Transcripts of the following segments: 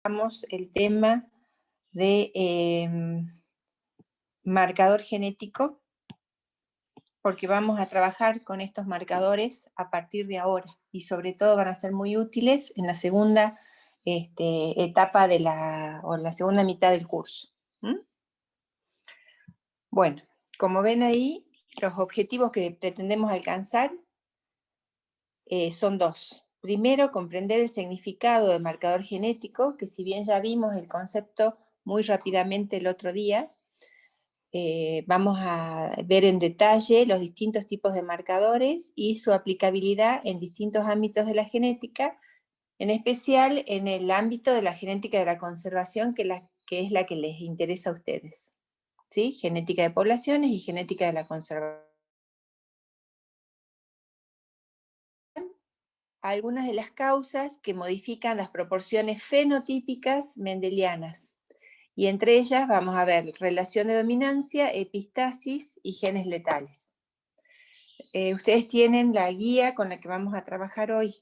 El tema de marcador genético, porque vamos a trabajar con estos marcadores a partir de ahora, y sobre todo van a ser muy útiles en la segunda etapa o la segunda mitad del curso. Bueno, como ven ahí, los objetivos que pretendemos alcanzar son dos. Primero, comprender el significado del marcador genético, que si bien ya vimos el concepto muy rápidamente el otro día, vamos a ver en detalle los distintos tipos de marcadores y su aplicabilidad en distintos ámbitos de la genética, en especial en el ámbito de la genética de la conservación, que es la que les interesa a ustedes. ¿Sí? Genética de poblaciones y genética de la conservación. Algunas de las causas que modifican las proporciones fenotípicas mendelianas. Y entre ellas vamos a ver relación de dominancia, epistasis y genes letales. Ustedes tienen la guía con la que vamos a trabajar hoy.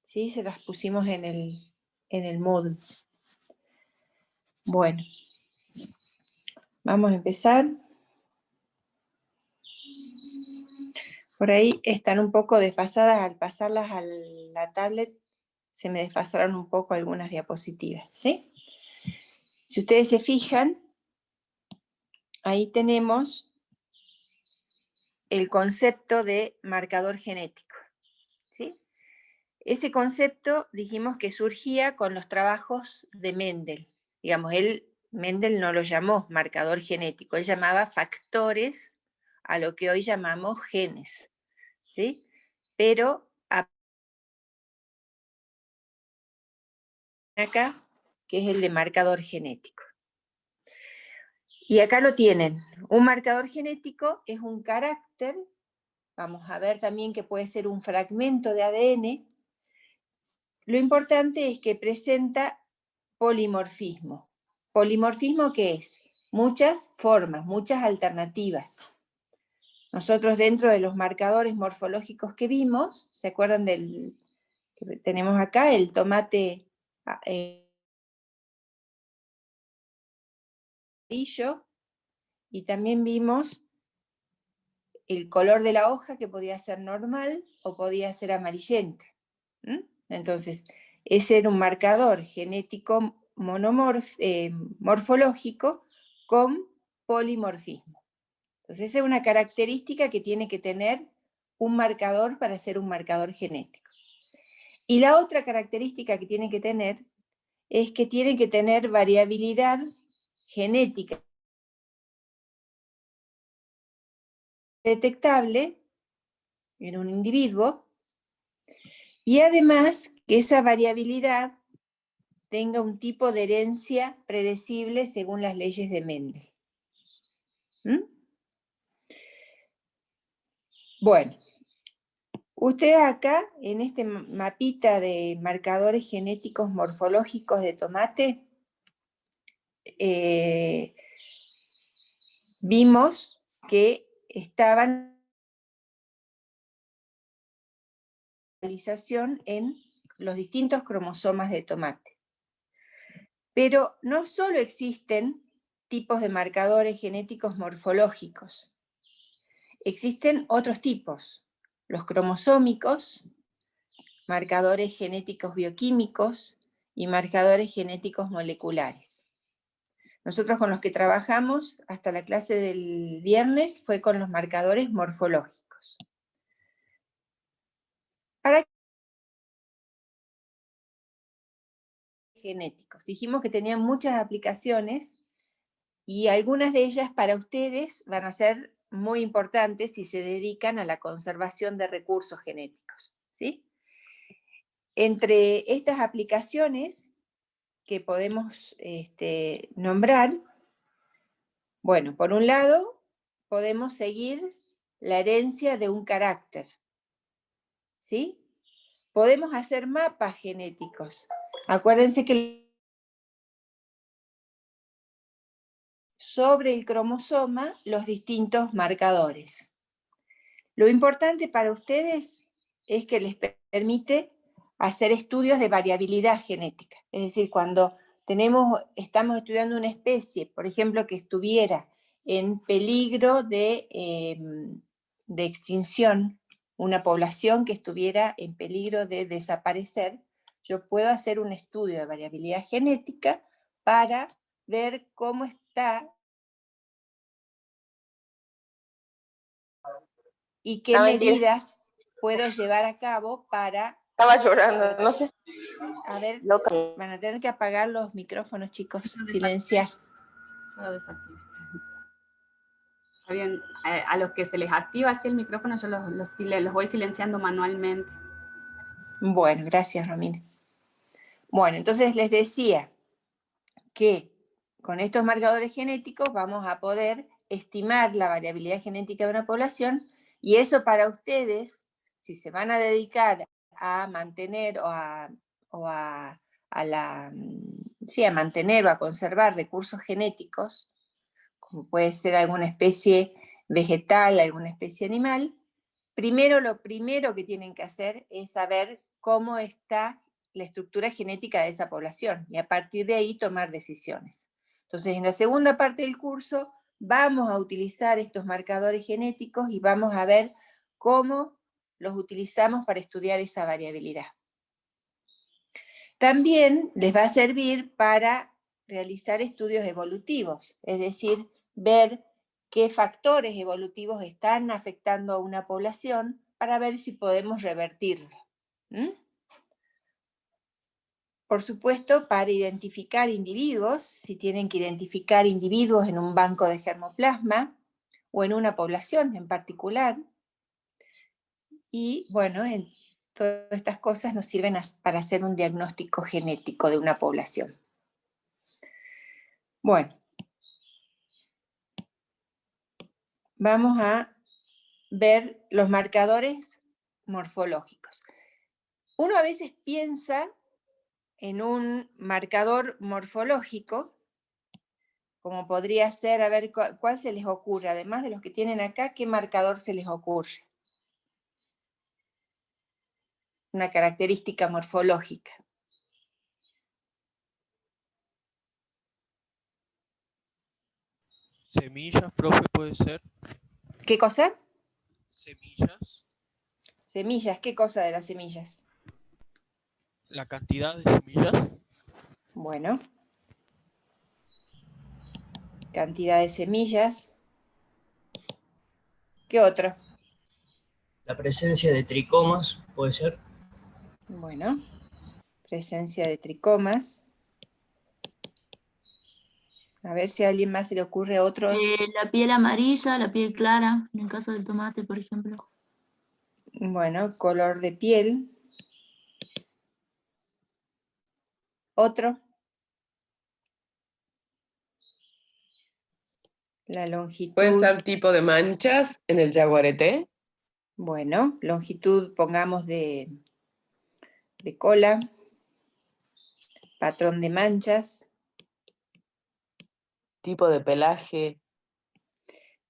¿Sí? Se las pusimos en el módulo. Bueno, vamos a empezar. Por ahí están un poco desfasadas, al pasarlas a la tablet, se me desfasaron un poco algunas diapositivas, ¿sí? Si ustedes se fijan, ahí tenemos el concepto de marcador genético, ¿sí? Ese concepto dijimos que surgía con los trabajos de Mendel. Digamos, Mendel no lo llamó marcador genético, él llamaba factores a lo que hoy llamamos genes, ¿sí? Pero acá, que es el de marcador genético. Y acá lo tienen. Un marcador genético es un carácter, vamos a ver también que puede ser un fragmento de ADN. Lo importante es que presenta polimorfismo. ¿Polimorfismo qué es? Muchas formas, muchas alternativas. Nosotros dentro de los marcadores morfológicos que vimos, ¿se acuerdan del que tenemos acá? El tomate amarillo, y también vimos el color de la hoja, que podía ser normal o podía ser amarillenta. Entonces, ese era un marcador genético morfológico con polimorfismo. Entonces, esa es una característica que tiene que tener un marcador para ser un marcador genético. Y la otra característica que tiene que tener es que tiene que tener variabilidad genética detectable en un individuo, y además que esa variabilidad tenga un tipo de herencia predecible según las leyes de Mendel. Bueno, ustedes acá, en este mapita de marcadores genéticos morfológicos de tomate, vimos que estaban en los distintos cromosomas de tomate. Pero no solo existen tipos de marcadores genéticos morfológicos, existen otros tipos, los cromosómicos, marcadores genéticos bioquímicos y marcadores genéticos moleculares. Nosotros con los que trabajamos hasta la clase del viernes fue con los marcadores morfológicos. ¿Para qué genéticos? Dijimos que tenían muchas aplicaciones y algunas de ellas para ustedes van a ser muy importantes si se dedican a la conservación de recursos genéticos, ¿sí? Entre estas aplicaciones que podemos nombrar, bueno, por un lado, podemos seguir la herencia de un carácter, ¿sí? Podemos hacer mapas genéticos. Acuérdense que sobre el cromosoma los distintos marcadores. Lo importante para ustedes es que les permite hacer estudios de variabilidad genética. Es decir, cuando estamos estudiando una especie, por ejemplo, que estuviera en peligro de extinción, una población que estuviera en peligro de desaparecer, yo puedo hacer un estudio de variabilidad genética para ver cómo está y qué medidas puedo llevar a cabo para... Estaba llorando, no sé. A ver, Loca. van a tener que apagar los micrófonos, chicos, silenciar. Yo lo desactivo. Está bien, a los que se les activa así el micrófono, yo los voy silenciando manualmente. Bueno, gracias, Romina. Bueno, entonces les decía que con estos marcadores genéticos vamos a poder estimar la variabilidad genética de una población, y eso para ustedes, si se van a dedicar a mantener a mantener o a conservar recursos genéticos, como puede ser alguna especie vegetal, alguna especie animal, lo primero que tienen que hacer es saber cómo está la estructura genética de esa población y a partir de ahí tomar decisiones. Entonces, en la segunda parte del curso vamos a utilizar estos marcadores genéticos y vamos a ver cómo los utilizamos para estudiar esa variabilidad. También les va a servir para realizar estudios evolutivos, es decir, ver qué factores evolutivos están afectando a una población para ver si podemos revertirlo. Por supuesto, para identificar individuos, si tienen que identificar individuos en un banco de germoplasma o en una población en particular. Y bueno, todas estas cosas nos sirven para hacer un diagnóstico genético de una población. Bueno, vamos a ver los marcadores morfológicos. Uno a veces piensa en un marcador morfológico, como podría ser, a ver, ¿cuál se les ocurre? Además de los que tienen acá, ¿qué marcador se les ocurre? Una característica morfológica. Semillas, profe, puede ser. ¿Qué cosa? Semillas. Semillas, ¿qué cosa de las semillas? La cantidad de semillas. Bueno. Cantidad de semillas. ¿Qué otro? La presencia de tricomas, puede ser. Bueno, presencia de tricomas. A ver si a alguien más se le ocurre otro. La piel amarilla, la piel clara, en el caso del tomate, por ejemplo. Bueno, color de piel. Otro. La longitud. ¿Puede ser tipo de manchas en el yaguareté? Bueno, longitud, pongamos de cola. Patrón de manchas. Tipo de pelaje.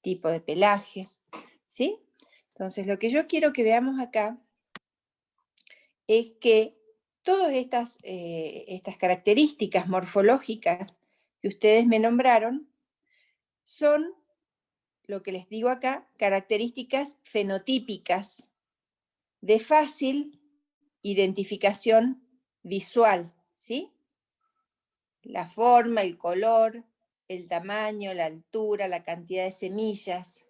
Tipo de pelaje. ¿Sí? Entonces, lo que yo quiero que veamos acá es que todas estas características morfológicas que ustedes me nombraron son, lo que les digo acá, características fenotípicas de fácil identificación visual, ¿sí? La forma, el color, el tamaño, la altura, la cantidad de semillas,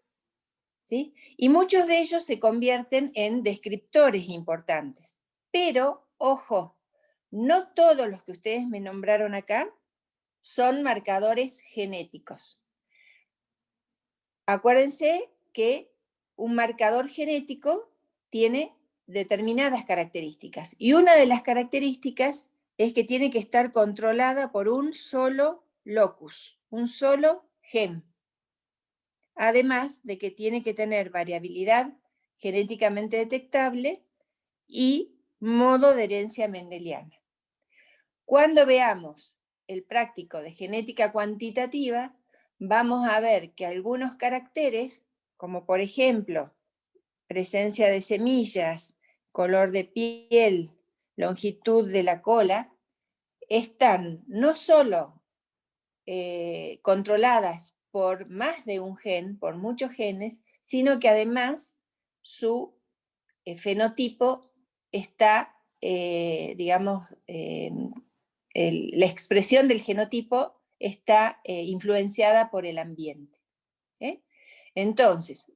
¿sí? Y muchos de ellos se convierten en descriptores importantes. Pero, ojo, no todos los que ustedes me nombraron acá son marcadores genéticos. Acuérdense que un marcador genético tiene determinadas características. Y una de las características es que tiene que estar controlada por un solo locus, un solo gen. Además de que tiene que tener variabilidad genéticamente detectable y modo de herencia mendeliana. Cuando veamos el práctico de genética cuantitativa, vamos a ver que algunos caracteres, como por ejemplo, presencia de semillas, color de piel, longitud de la cola, están no solo controladas por más de un gen, por muchos genes, sino que además su fenotipo está, digamos, la expresión del genotipo está influenciada por el ambiente. Entonces,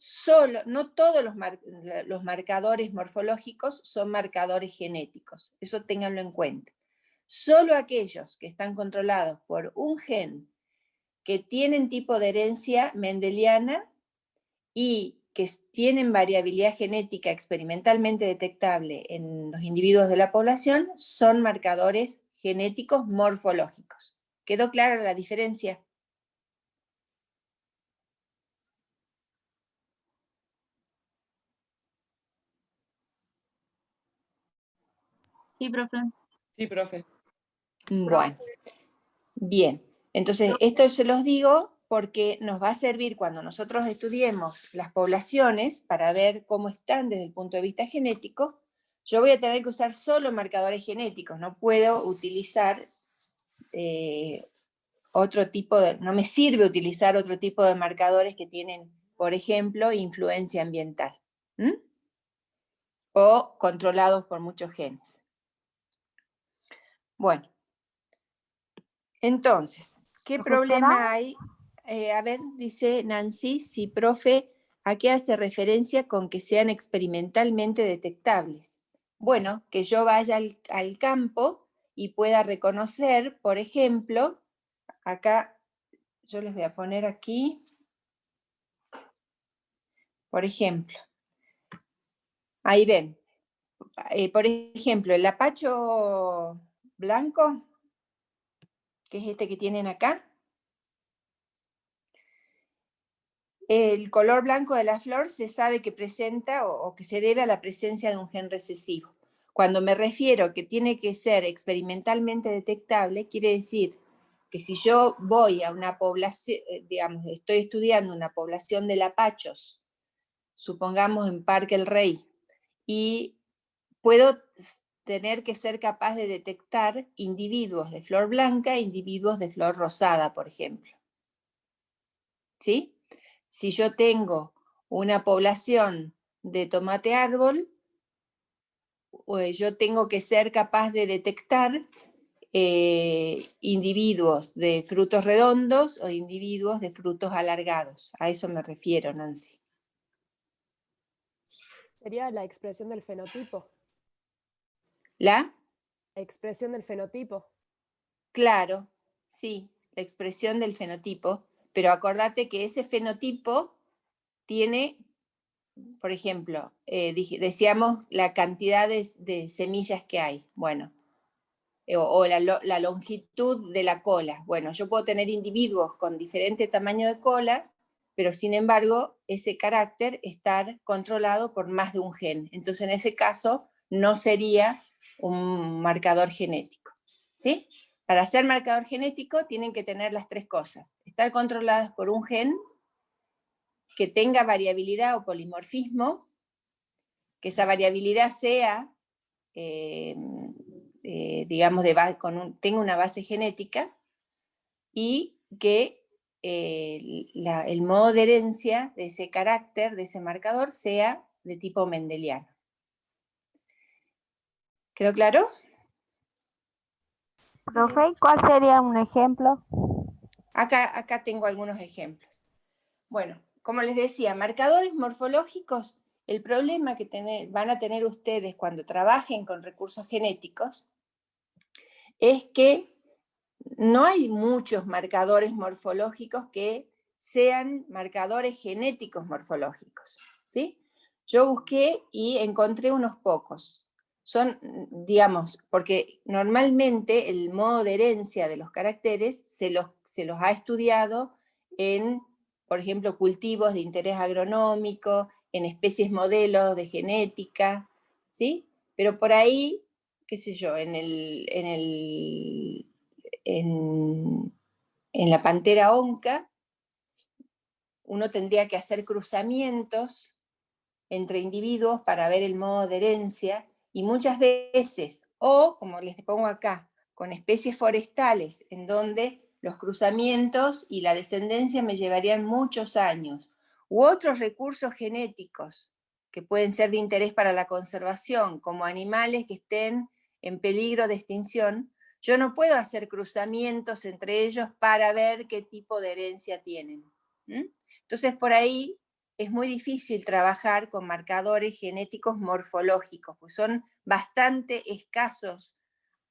no todos los marcadores morfológicos son marcadores genéticos, eso ténganlo en cuenta. Solo aquellos que están controlados por un gen que tienen tipo de herencia mendeliana y que tienen variabilidad genética experimentalmente detectable en los individuos de la población, son marcadores genéticos morfológicos. ¿Quedó clara la diferencia? Sí, profe. Sí, profe. Bueno, bien. Entonces, esto se los digo porque nos va a servir cuando nosotros estudiemos las poblaciones para ver cómo están desde el punto de vista genético. Yo voy a tener que usar solo marcadores genéticos, no puedo utilizar otro tipo de, no me sirve utilizar otro tipo de marcadores que tienen, por ejemplo, influencia ambiental, o controlados por muchos genes. Bueno, entonces, ¿qué problema hay? A ver, dice Nancy, sí, profe, ¿a qué hace referencia con que sean experimentalmente detectables? Bueno, que yo vaya al campo y pueda reconocer, por ejemplo, acá, yo les voy a poner aquí, por ejemplo, ahí ven, por ejemplo, el lapacho blanco, que es este que tienen acá, el color blanco de la flor se sabe que presenta o que se debe a la presencia de un gen recesivo. Cuando me refiero que tiene que ser experimentalmente detectable, quiere decir que si yo voy a una población, digamos, estoy estudiando una población de lapachos, supongamos en Parque el Rey, y puedo tener que ser capaz de detectar individuos de flor blanca e individuos de flor rosada, por ejemplo. ¿Sí? Si yo tengo una población de tomate árbol, yo tengo que ser capaz de detectar individuos de frutos redondos o individuos de frutos alargados. A eso me refiero, Nancy. Sería la expresión del fenotipo. ¿La? Expresión del fenotipo. Claro, sí, la expresión del fenotipo, pero acordate que ese fenotipo tiene, por ejemplo, decíamos la cantidad de semillas que hay, bueno, o la longitud de la cola. Bueno, yo puedo tener individuos con diferente tamaño de cola, pero sin embargo, ese carácter está controlado por más de un gen. Entonces, en ese caso, no sería un marcador genético, ¿sí? Para ser marcador genético tienen que tener las tres cosas. Estar controladas por un gen, que tenga variabilidad o polimorfismo, que esa variabilidad sea, digamos, tenga una base genética, y que el modo de herencia de ese carácter, de ese marcador, sea de tipo mendeliano. ¿Quedó claro? Profe, ¿cuál sería un ejemplo? Acá tengo algunos ejemplos. Bueno, como les decía, marcadores morfológicos, el problema que van a tener ustedes cuando trabajen con recursos genéticos es que no hay muchos marcadores morfológicos que sean marcadores genéticos morfológicos, ¿sí? Yo busqué y encontré unos pocos. Son, digamos, porque normalmente el modo de herencia de los caracteres se los ha estudiado en, por ejemplo, cultivos de interés agronómico, en especies modelos de genética, ¿sí? Pero por ahí, qué sé yo, en la pantera onca, uno tendría que hacer cruzamientos entre individuos para ver el modo de herencia, y muchas veces, o como les pongo acá, con especies forestales, en donde los cruzamientos y la descendencia me llevarían muchos años, u otros recursos genéticos que pueden ser de interés para la conservación, como animales que estén en peligro de extinción, yo no puedo hacer cruzamientos entre ellos para ver qué tipo de herencia tienen. Entonces, por ahí es muy difícil trabajar con marcadores genéticos morfológicos, pues son bastante escasos,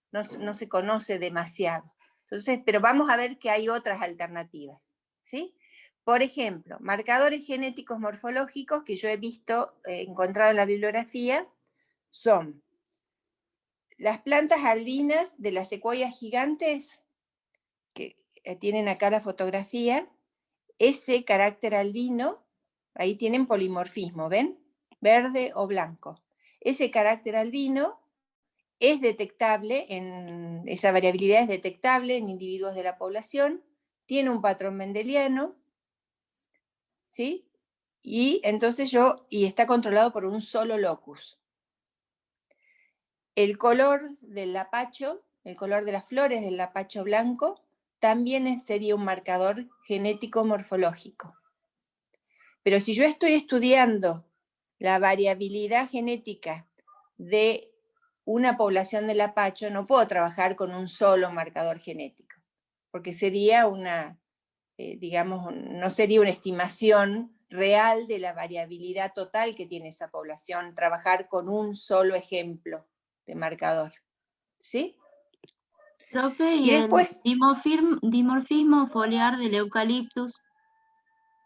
no se conoce demasiado. Entonces, pero vamos a ver que hay otras alternativas, ¿sí? Por ejemplo, marcadores genéticos morfológicos que yo he visto, encontrado en la bibliografía, son las plantas albinas de las secuoyas gigantes, que tienen acá la fotografía. Ese carácter albino, ahí tienen polimorfismo, ¿ven? Verde o blanco. Ese carácter albino es detectable, esa variabilidad es detectable en individuos de la población, tiene un patrón mendeliano, ¿sí? Y entonces está controlado por un solo locus. El color del lapacho, el color de las flores del lapacho blanco, también sería un marcador genético morfológico. Pero si yo estoy estudiando la variabilidad genética de una población de lapacho, no puedo trabajar con un solo marcador genético, porque sería no sería una estimación real de la variabilidad total que tiene esa población, trabajar con un solo ejemplo de marcador. ¿Sí? Profe, Y ¿y después, el dimorfismo foliar del eucaliptus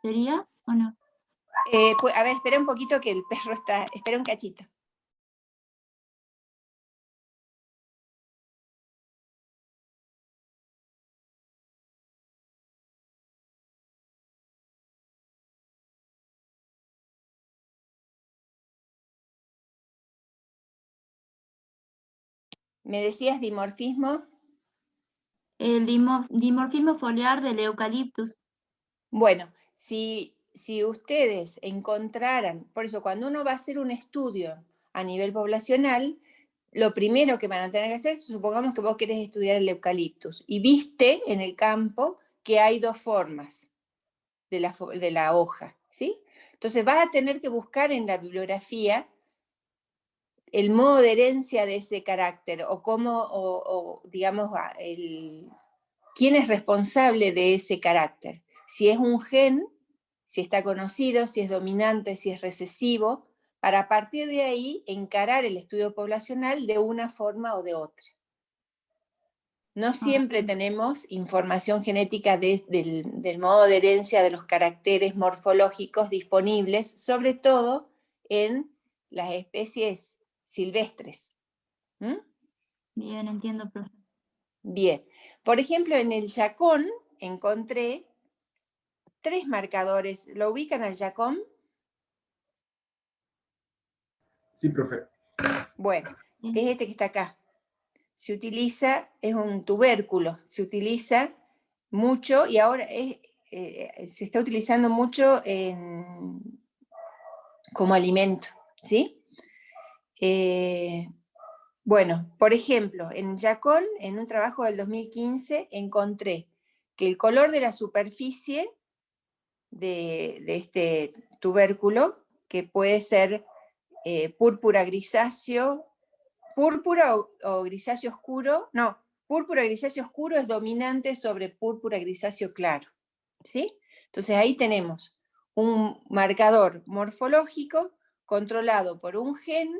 sería o no? pues, a ver, espera un poquito que el perro espera un cachito. ¿Me decías dimorfismo? El dimorfismo foliar del eucaliptus. Bueno, si ustedes encontraran, por eso cuando uno va a hacer un estudio a nivel poblacional, lo primero que van a tener que hacer, supongamos que vos querés estudiar el eucaliptus, y viste en el campo que hay dos formas de la hoja, ¿sí? Entonces vas a tener que buscar en la bibliografía el modo de herencia de ese carácter, o cómo, digamos, quién es responsable de ese carácter. Si es un gen, si está conocido, si es dominante, si es recesivo, para a partir de ahí encarar el estudio poblacional de una forma o de otra. No siempre tenemos información genética del modo de herencia de los caracteres morfológicos disponibles, sobre todo en las especies silvestres. Bien, entiendo, profe. Bien. Por ejemplo, en el yacón encontré 3 marcadores. ¿Lo ubican al yacón? Sí, profe. Bueno, es este que está acá. Se utiliza, es un tubérculo, se utiliza mucho y ahora se está utilizando mucho como alimento, ¿sí? Bueno, por ejemplo, en Yacón, en un trabajo del 2015, encontré que el color de la superficie de este tubérculo, que puede ser púrpura grisáceo, púrpura o grisáceo oscuro, no, púrpura grisáceo oscuro es dominante sobre púrpura grisáceo claro, ¿sí? Entonces ahí tenemos un marcador morfológico controlado por un gen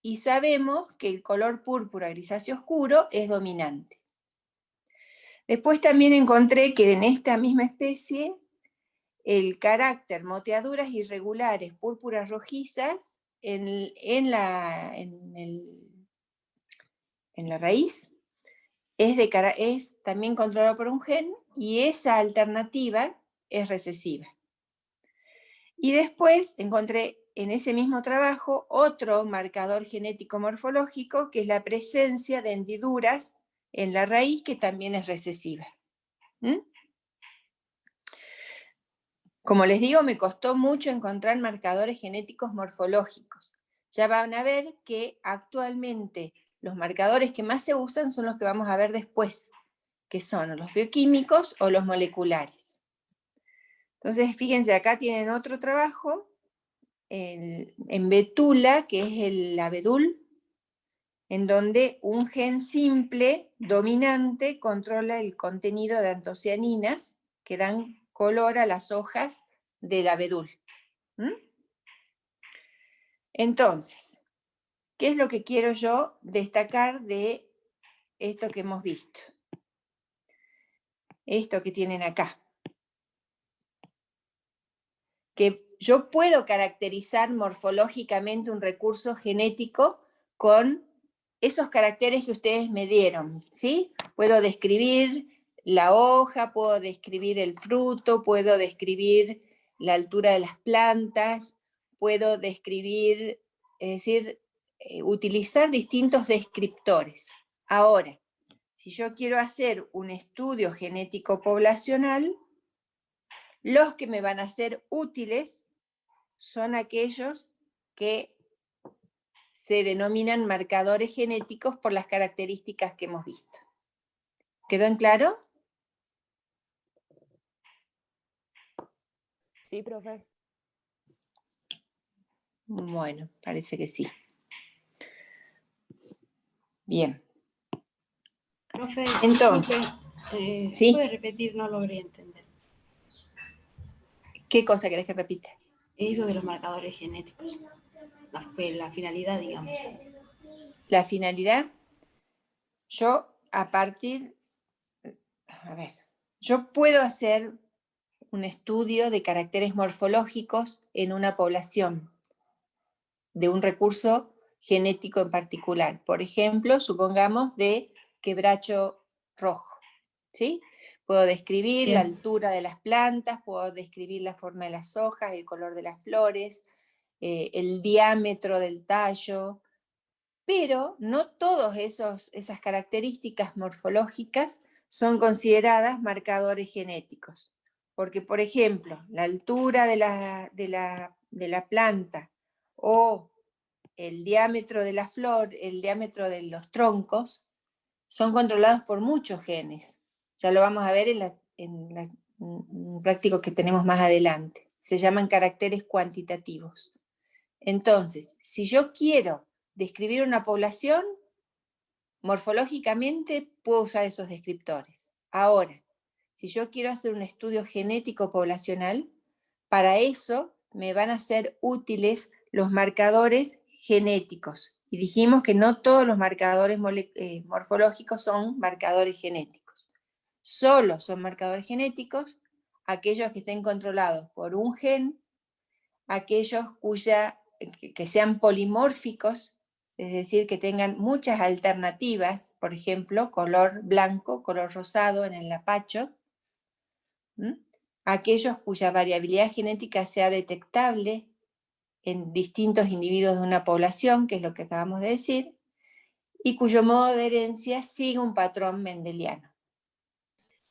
y sabemos que el color púrpura grisáceo oscuro es dominante. Después también encontré que en esta misma especie el carácter moteaduras irregulares púrpuras rojizas en la raíz es también controlado por un gen y esa alternativa es recesiva. Y después encontré en ese mismo trabajo otro marcador genético morfológico que es la presencia de hendiduras en la raíz que también es recesiva. Como les digo, me costó mucho encontrar marcadores genéticos morfológicos. Ya van a ver que actualmente los marcadores que más se usan son los que vamos a ver después, que son los bioquímicos o los moleculares. Entonces, fíjense, acá tienen otro trabajo en betula, que es el abedul, en donde un gen simple dominante controla el contenido de antocianinas que dan color a las hojas del abedul. Entonces, ¿qué es lo que quiero yo destacar de esto que hemos visto? Esto que tienen acá. Que yo puedo caracterizar morfológicamente un recurso genético con esos caracteres que ustedes me dieron, ¿sí? Puedo describir la hoja, puedo describir el fruto, puedo describir la altura de las plantas, puedo describir, es decir, utilizar distintos descriptores. Ahora, si yo quiero hacer un estudio genético poblacional, los que me van a ser útiles son aquellos que se denominan marcadores genéticos por las características que hemos visto. ¿Quedó en claro? Sí, profe. Bueno, parece que sí. Bien. Profe, entonces, ¿sí? ¿puede repetir? No logré entender. ¿Qué cosa querés que repita? Eso de los marcadores genéticos. La finalidad, digamos. La finalidad, yo yo puedo hacer un estudio de caracteres morfológicos en una población de un recurso genético en particular. Por ejemplo, supongamos de quebracho rojo, ¿sí? Puedo describir la altura de las plantas, puedo describir la forma de las hojas, el color de las flores, el diámetro del tallo, pero no todas esas características morfológicas son consideradas marcadores genéticos. Porque, por ejemplo, la altura de la planta o el diámetro de la flor, el diámetro de los troncos, son controlados por muchos genes. Ya lo vamos a ver en un práctico que tenemos más adelante. Se llaman caracteres cuantitativos. Entonces, si yo quiero describir una población, morfológicamente puedo usar esos descriptores. Ahora, si yo quiero hacer un estudio genético poblacional, para eso me van a ser útiles los marcadores genéticos. Y dijimos que no todos los marcadores morfológicos son marcadores genéticos. Solo son marcadores genéticos aquellos que estén controlados por un gen, aquellos que sean polimórficos, es decir, que tengan muchas alternativas, por ejemplo, color blanco, color rosado en el lapacho, aquellos cuya variabilidad genética sea detectable en distintos individuos de una población, que es lo que acabamos de decir, y cuyo modo de herencia sigue un patrón mendeliano.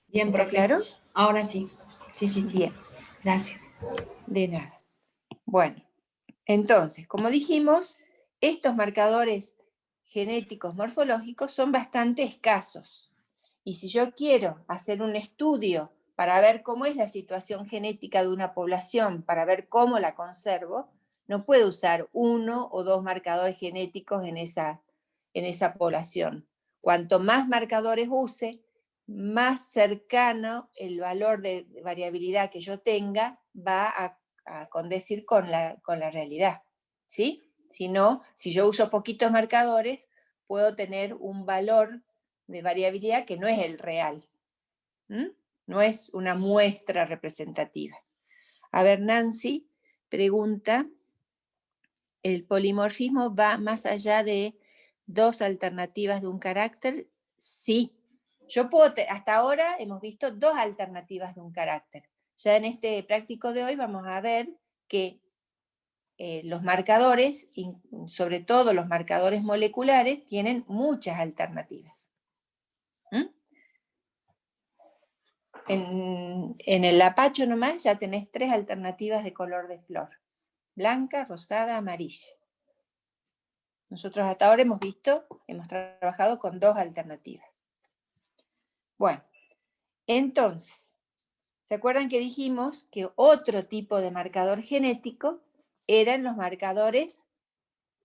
Bien, ¿Está profe. claro? Ahora sí. Sí. Bien. Gracias. De nada. Bueno, entonces, como dijimos, estos marcadores genéticos morfológicos son bastante escasos. Y si yo quiero hacer un estudio para ver cómo es la situación genética de una población, para ver cómo la conservo, no puedo usar 1 o 2 marcadores genéticos en esa población. Cuanto más marcadores use, más cercano el valor de variabilidad que yo tenga va a condecir con la realidad, ¿sí? Si no, si yo uso poquitos marcadores, puedo tener un valor de variabilidad que no es el real. No es una muestra representativa. A ver, Nancy pregunta, ¿el polimorfismo va más allá de 2 alternativas de un carácter? Sí. Hasta ahora hemos visto 2 alternativas de un carácter. Ya en este práctico de hoy vamos a ver que los marcadores, sobre todo los marcadores moleculares, tienen muchas alternativas. En el lapacho nomás ya tenés 3 alternativas de color de flor: blanca, rosada, amarilla. Nosotros hasta ahora hemos trabajado con 2 alternativas. Bueno, entonces, ¿se acuerdan que dijimos que otro tipo de marcador genético eran los marcadores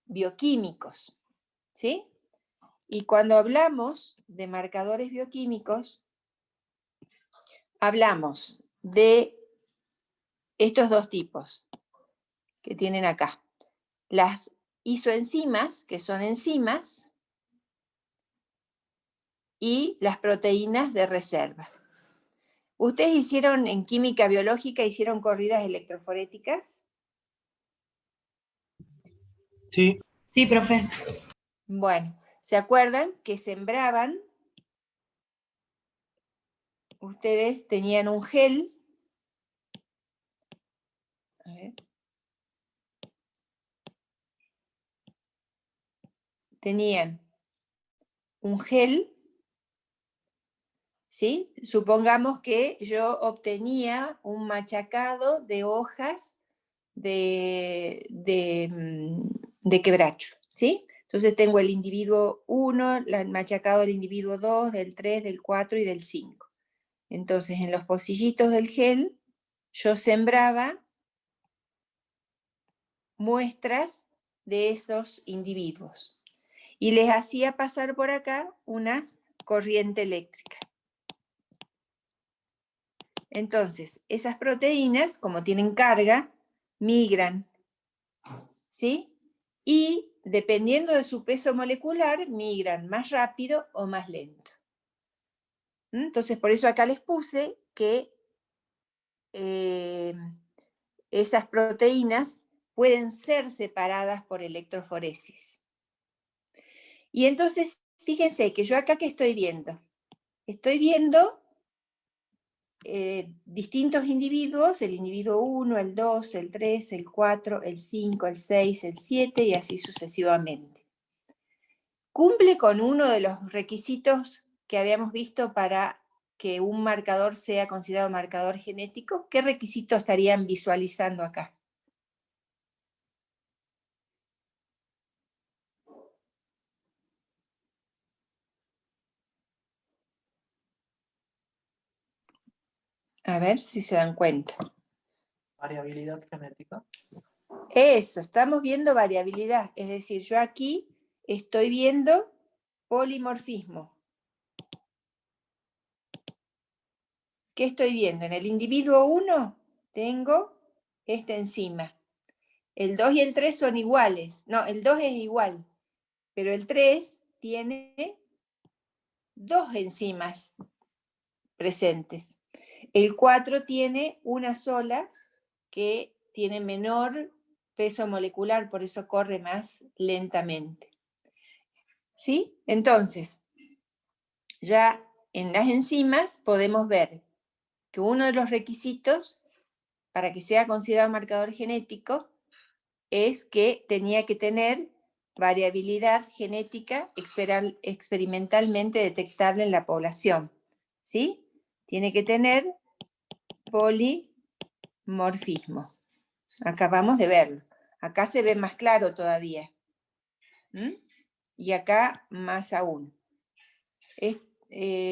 bioquímicos? ¿Sí? Y cuando hablamos de marcadores bioquímicos, hablamos de estos 2 tipos que tienen acá. Las isoenzimas, que son enzimas, y las proteínas de reserva. ¿Ustedes hicieron en química biológica, hicieron corridas electroforéticas? Sí. Sí, profe. Bueno, ¿se acuerdan que sembraban? Ustedes tenían un gel. A ver. Tenían un gel, ¿sí? Supongamos que yo obtenía un machacado de hojas de quebracho, ¿sí? Entonces tengo el individuo 1, el machacado del individuo 2, del 3, del 4 y del 5. Entonces en los pocillitos del gel yo sembraba muestras de esos individuos y les hacía pasar por acá una corriente eléctrica. Entonces, esas proteínas, como tienen carga, migran, ¿sí? Y dependiendo de su peso molecular, migran más rápido o más lento. Entonces, por eso acá les puse que esas proteínas pueden ser separadas por electroforesis. Y entonces, fíjense que yo acá, ¿qué estoy viendo? Estoy viendo distintos individuos, el individuo 1, el 2, el 3, el 4, el 5, el 6, el 7 y así sucesivamente. ¿Cumple con uno de los requisitos que habíamos visto para que un marcador sea considerado marcador genético? ¿Qué requisitos estarían visualizando acá? A ver si se dan cuenta. Variabilidad genética. Eso, estamos viendo variabilidad. Es decir, yo aquí estoy viendo polimorfismo. ¿Qué estoy viendo? En el individuo 1 tengo esta enzima. El 2 y el 3 son iguales. No, el 2 es igual, pero el 3 tiene 2 enzimas presentes. El 4 tiene una sola que tiene menor peso molecular, por eso corre más lentamente. ¿Sí? Entonces, ya en las enzimas podemos ver que uno de los requisitos para que sea considerado marcador genético es que tenía que tener variabilidad genética experimentalmente detectable en la población. ¿Sí? Tiene que tener polimorfismo. Acabamos de verlo. Acá se ve más claro todavía. Y acá más aún.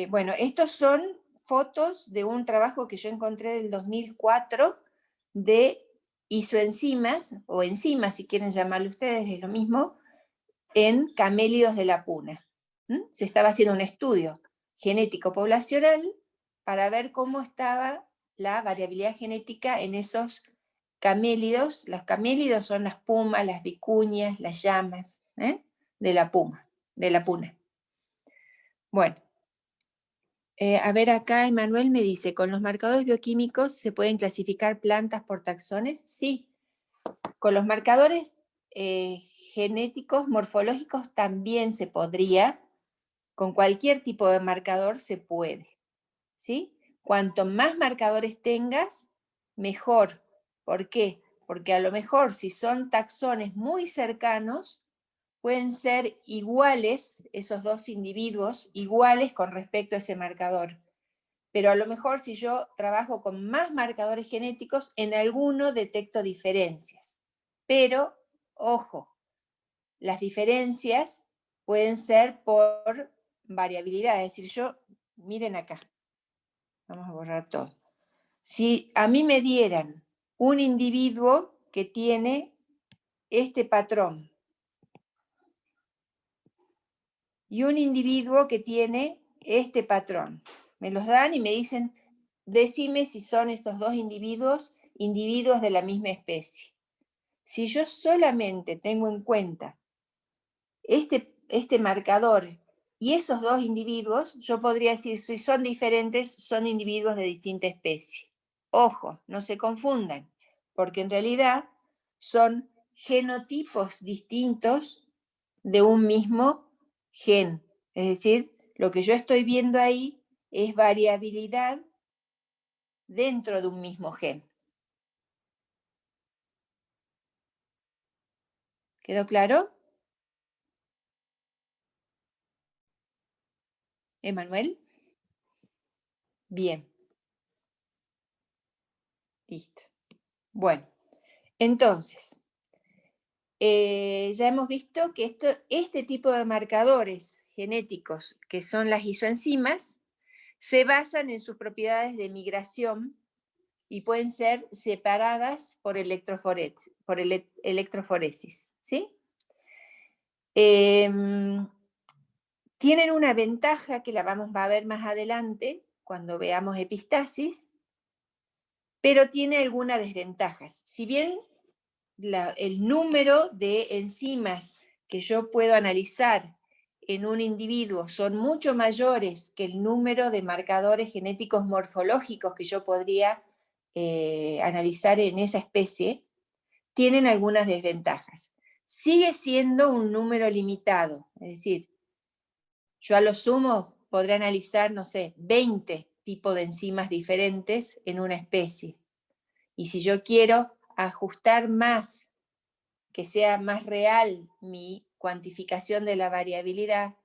Bueno, estos son fotos de un trabajo que yo encontré del 2004 de isoenzimas, o enzimas si quieren llamarlo ustedes, es lo mismo, en camélidos de la puna. Se estaba haciendo un estudio genético poblacional para ver cómo estaba la variabilidad genética en esos camélidos. Los camélidos son las pumas, las vicuñas, las llamas de la puna. Bueno, a ver acá Emanuel me dice, ¿con los marcadores bioquímicos se pueden clasificar plantas por taxones? Sí, con los marcadores genéticos, morfológicos también se podría, con cualquier tipo de marcador se puede, ¿sí? Cuanto más marcadores tengas, mejor. ¿Por qué? Porque a lo mejor si son taxones muy cercanos, pueden ser iguales, esos 2 individuos, iguales con respecto a ese marcador. Pero a lo mejor si yo trabajo con más marcadores genéticos, en alguno detecto diferencias. Pero, ojo, las diferencias pueden ser por variabilidad. Es decir, miren acá, vamos a borrar todo. Si a mí me dieran un individuo que tiene este patrón y un individuo que tiene este patrón, me los dan y me dicen, decime si son estos dos individuos de la misma especie. Si yo solamente tengo en cuenta este marcador y esos dos individuos, yo podría decir, si son diferentes, son individuos de distinta especie. Ojo, no se confundan, porque en realidad son genotipos distintos de un mismo gen. Es decir, lo que yo estoy viendo ahí es variabilidad dentro de un mismo gen. ¿Quedó claro? ¿Emanuel? Bien. Listo. Bueno, entonces, ya hemos visto que este tipo de marcadores genéticos, que son las isoenzimas, se basan en sus propiedades de migración y pueden ser separadas por electroforesis. ¿Sí? Tienen una ventaja que la vamos a ver más adelante cuando veamos epistasis, pero tiene algunas desventajas. Si bien el número de enzimas que yo puedo analizar en un individuo son mucho mayores que el número de marcadores genéticos morfológicos que yo podría analizar en esa especie, tienen algunas desventajas. Sigue siendo un número limitado, es decir, yo a lo sumo podré analizar, no sé, 20 tipos de enzimas diferentes en una especie. Y si yo quiero ajustar más, que sea más real mi cuantificación de la variabilidad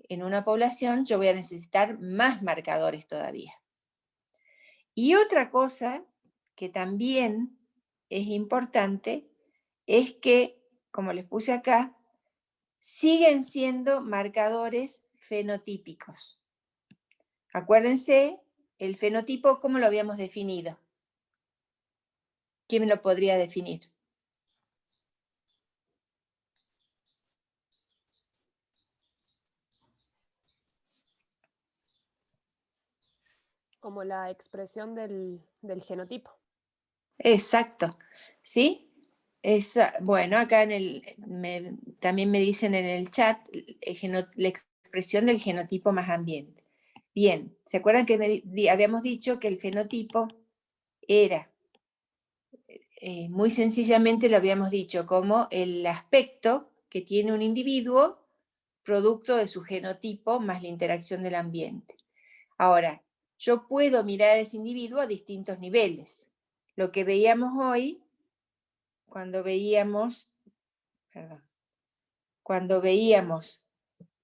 en una población, yo voy a necesitar más marcadores todavía. Y otra cosa que también es importante es que, como les puse acá, siguen siendo marcadores fenotípicos. Acuérdense, el fenotipo, ¿cómo lo habíamos definido? ¿Quién me lo podría definir? Como la expresión del genotipo. Exacto, ¿sí? Bueno, acá también me dicen en el chat la expresión del genotipo más ambiente. Bien, ¿se acuerdan que habíamos dicho que el fenotipo era, muy sencillamente lo habíamos dicho, como el aspecto que tiene un individuo producto de su genotipo más la interacción del ambiente? Ahora, yo puedo mirar a ese individuo a distintos niveles. Lo que veíamos hoy, cuando veíamos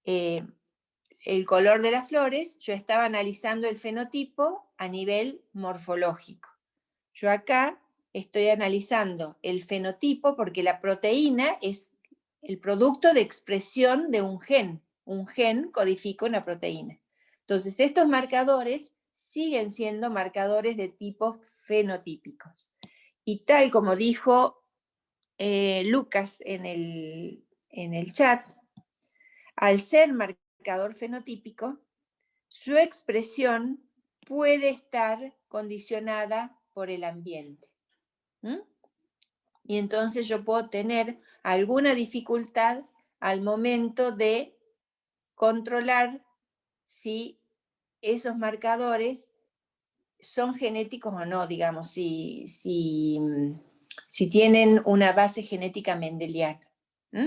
el color de las flores, yo estaba analizando el fenotipo a nivel morfológico. Yo acá estoy analizando el fenotipo porque la proteína es el producto de expresión de un gen. Un gen codifica una proteína. Entonces, estos marcadores siguen siendo marcadores de tipo fenotípicos. Y tal como dijo Lucas en el chat, al ser marcador fenotípico, su expresión puede estar condicionada por el ambiente. Y entonces yo puedo tener alguna dificultad al momento de controlar si esos marcadores son genéticos o no, digamos, si tienen una base genética mendeliana.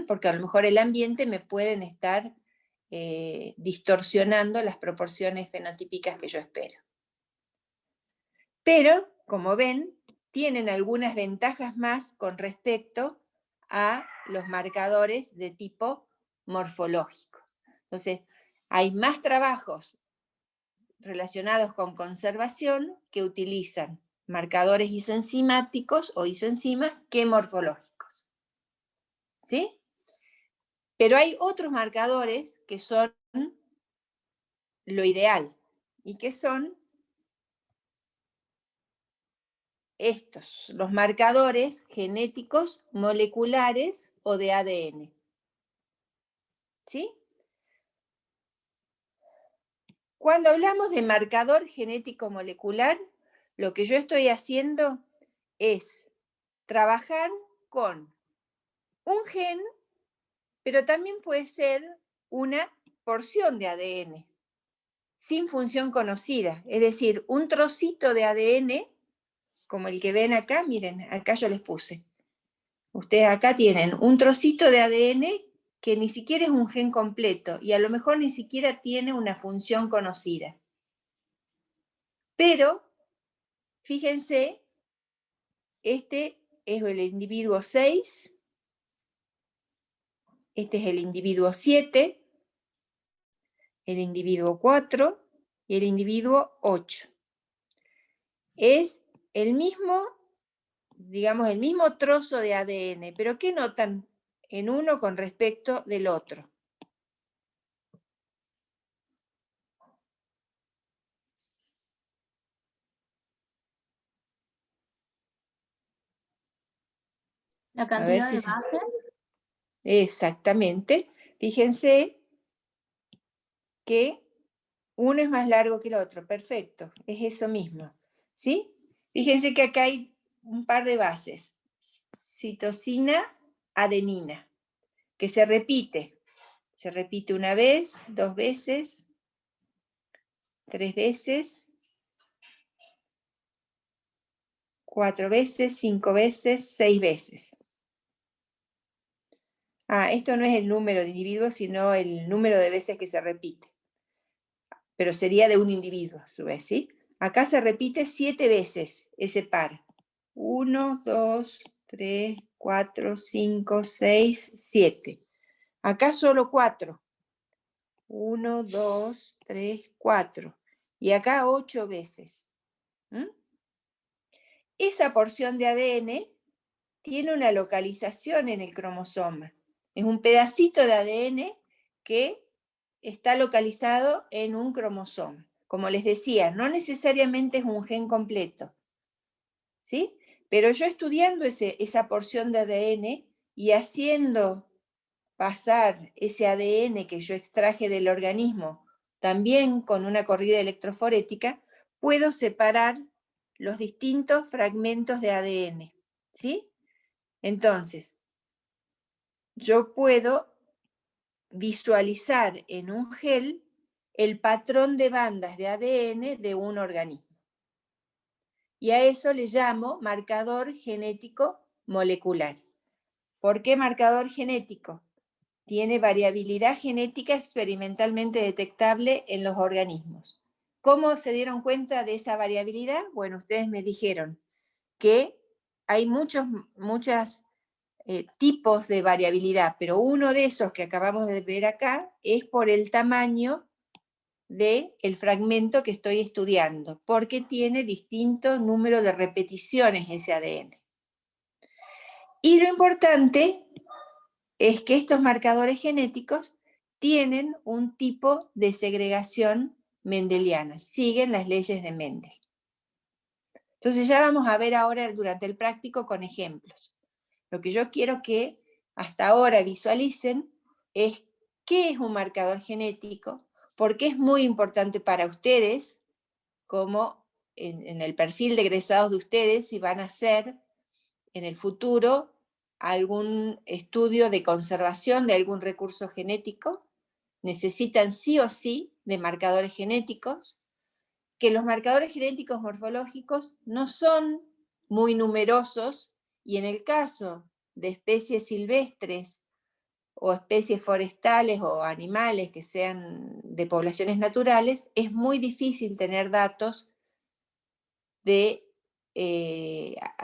Porque a lo mejor el ambiente me pueden estar distorsionando las proporciones fenotípicas que yo espero. Pero, como ven, tienen algunas ventajas más con respecto a los marcadores de tipo morfológico. Entonces, hay más trabajos relacionados con conservación que utilizan marcadores isoenzimáticos o isoenzimas que morfológicos. ¿Sí? Pero hay otros marcadores que son lo ideal, y que son estos, los marcadores genéticos moleculares o de ADN. ¿Sí? Cuando hablamos de marcador genético molecular, lo que yo estoy haciendo es trabajar con un gen, pero también puede ser una porción de ADN, sin función conocida, es decir, un trocito de ADN, como el que ven acá, miren, acá yo les puse. Ustedes acá tienen un trocito de ADN que ni siquiera es un gen completo y a lo mejor ni siquiera tiene una función conocida. Pero, fíjense, este es el individuo 6, este es el individuo 7, el individuo 4 y el individuo 8. Es el mismo, digamos, el mismo trozo de ADN, pero ¿qué notan en uno con respecto del otro? La A ver cantidad si de se... bases. Exactamente. Fíjense que uno es más largo que el otro. Perfecto. Es eso mismo. ¿Sí? Fíjense que acá hay un par de bases. Citosina, adenina, que se repite. Se repite una vez, 2 veces, 3 veces, 4 veces, 5 veces, 6 veces. Ah, esto no es el número de individuos, sino el número de veces que se repite. Pero sería de un individuo, a su vez, ¿sí? Acá se repite 7 veces ese par. 1, 2, 3, 4, 5, 6, 7. Acá solo 4. 1, 2, 3, 4. Y acá 8 veces. Esa porción de ADN tiene una localización en el cromosoma. Es un pedacito de ADN que está localizado en un cromosoma. Como les decía, no necesariamente es un gen completo, ¿sí? Pero yo estudiando esa porción de ADN y haciendo pasar ese ADN que yo extraje del organismo también con una corrida electroforética, puedo separar los distintos fragmentos de ADN, ¿sí? Entonces, yo puedo visualizar en un gel el patrón de bandas de ADN de un organismo. Y a eso le llamo marcador genético molecular. ¿Por qué marcador genético? Tiene variabilidad genética experimentalmente detectable en los organismos. ¿Cómo se dieron cuenta de esa variabilidad? Bueno, ustedes me dijeron que hay muchos tipos de variabilidad, pero uno de esos que acabamos de ver acá es por el tamaño del fragmento que estoy estudiando, porque tiene distinto número de repeticiones ese ADN. Y lo importante es que estos marcadores genéticos tienen un tipo de segregación mendeliana, siguen las leyes de Mendel. Entonces ya vamos a ver ahora durante el práctico con ejemplos. Lo que yo quiero que hasta ahora visualicen es qué es un marcador genético, porque es muy importante para ustedes, como en el perfil de egresados de ustedes, si van a hacer en el futuro algún estudio de conservación de algún recurso genético, necesitan sí o sí de marcadores genéticos, que los marcadores genéticos morfológicos no son muy numerosos y en el caso de especies silvestres o especies forestales o animales que sean de poblaciones naturales, es muy difícil tener datos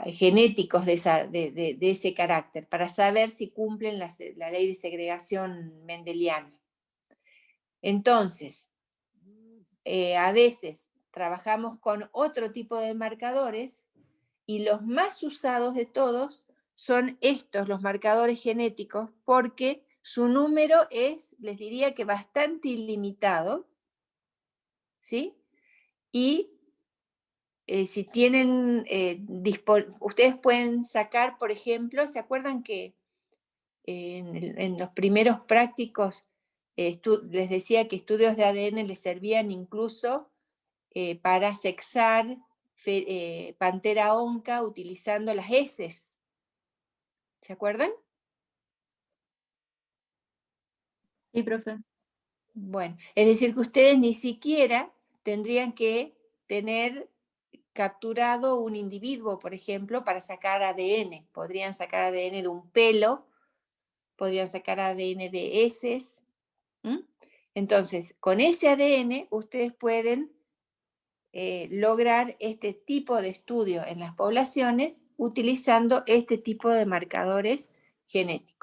genéticos de ese carácter para saber si cumplen la ley de segregación mendeliana. Entonces, a veces trabajamos con otro tipo de marcadores y los más usados de todos son estos, los marcadores genéticos, porque su número es, les diría que bastante ilimitado, ¿sí? Y si tienen, ustedes pueden sacar, por ejemplo, ¿se acuerdan que en los primeros prácticos les decía que estudios de ADN les servían incluso para sexar Panthera onca utilizando las heces? ¿Se acuerdan? Sí, profe. Bueno, es decir que ustedes ni siquiera tendrían que tener capturado un individuo, por ejemplo, para sacar ADN. Podrían sacar ADN de un pelo, podrían sacar ADN de heces. Entonces, con ese ADN ustedes pueden lograr este tipo de estudio en las poblaciones utilizando este tipo de marcadores genéticos.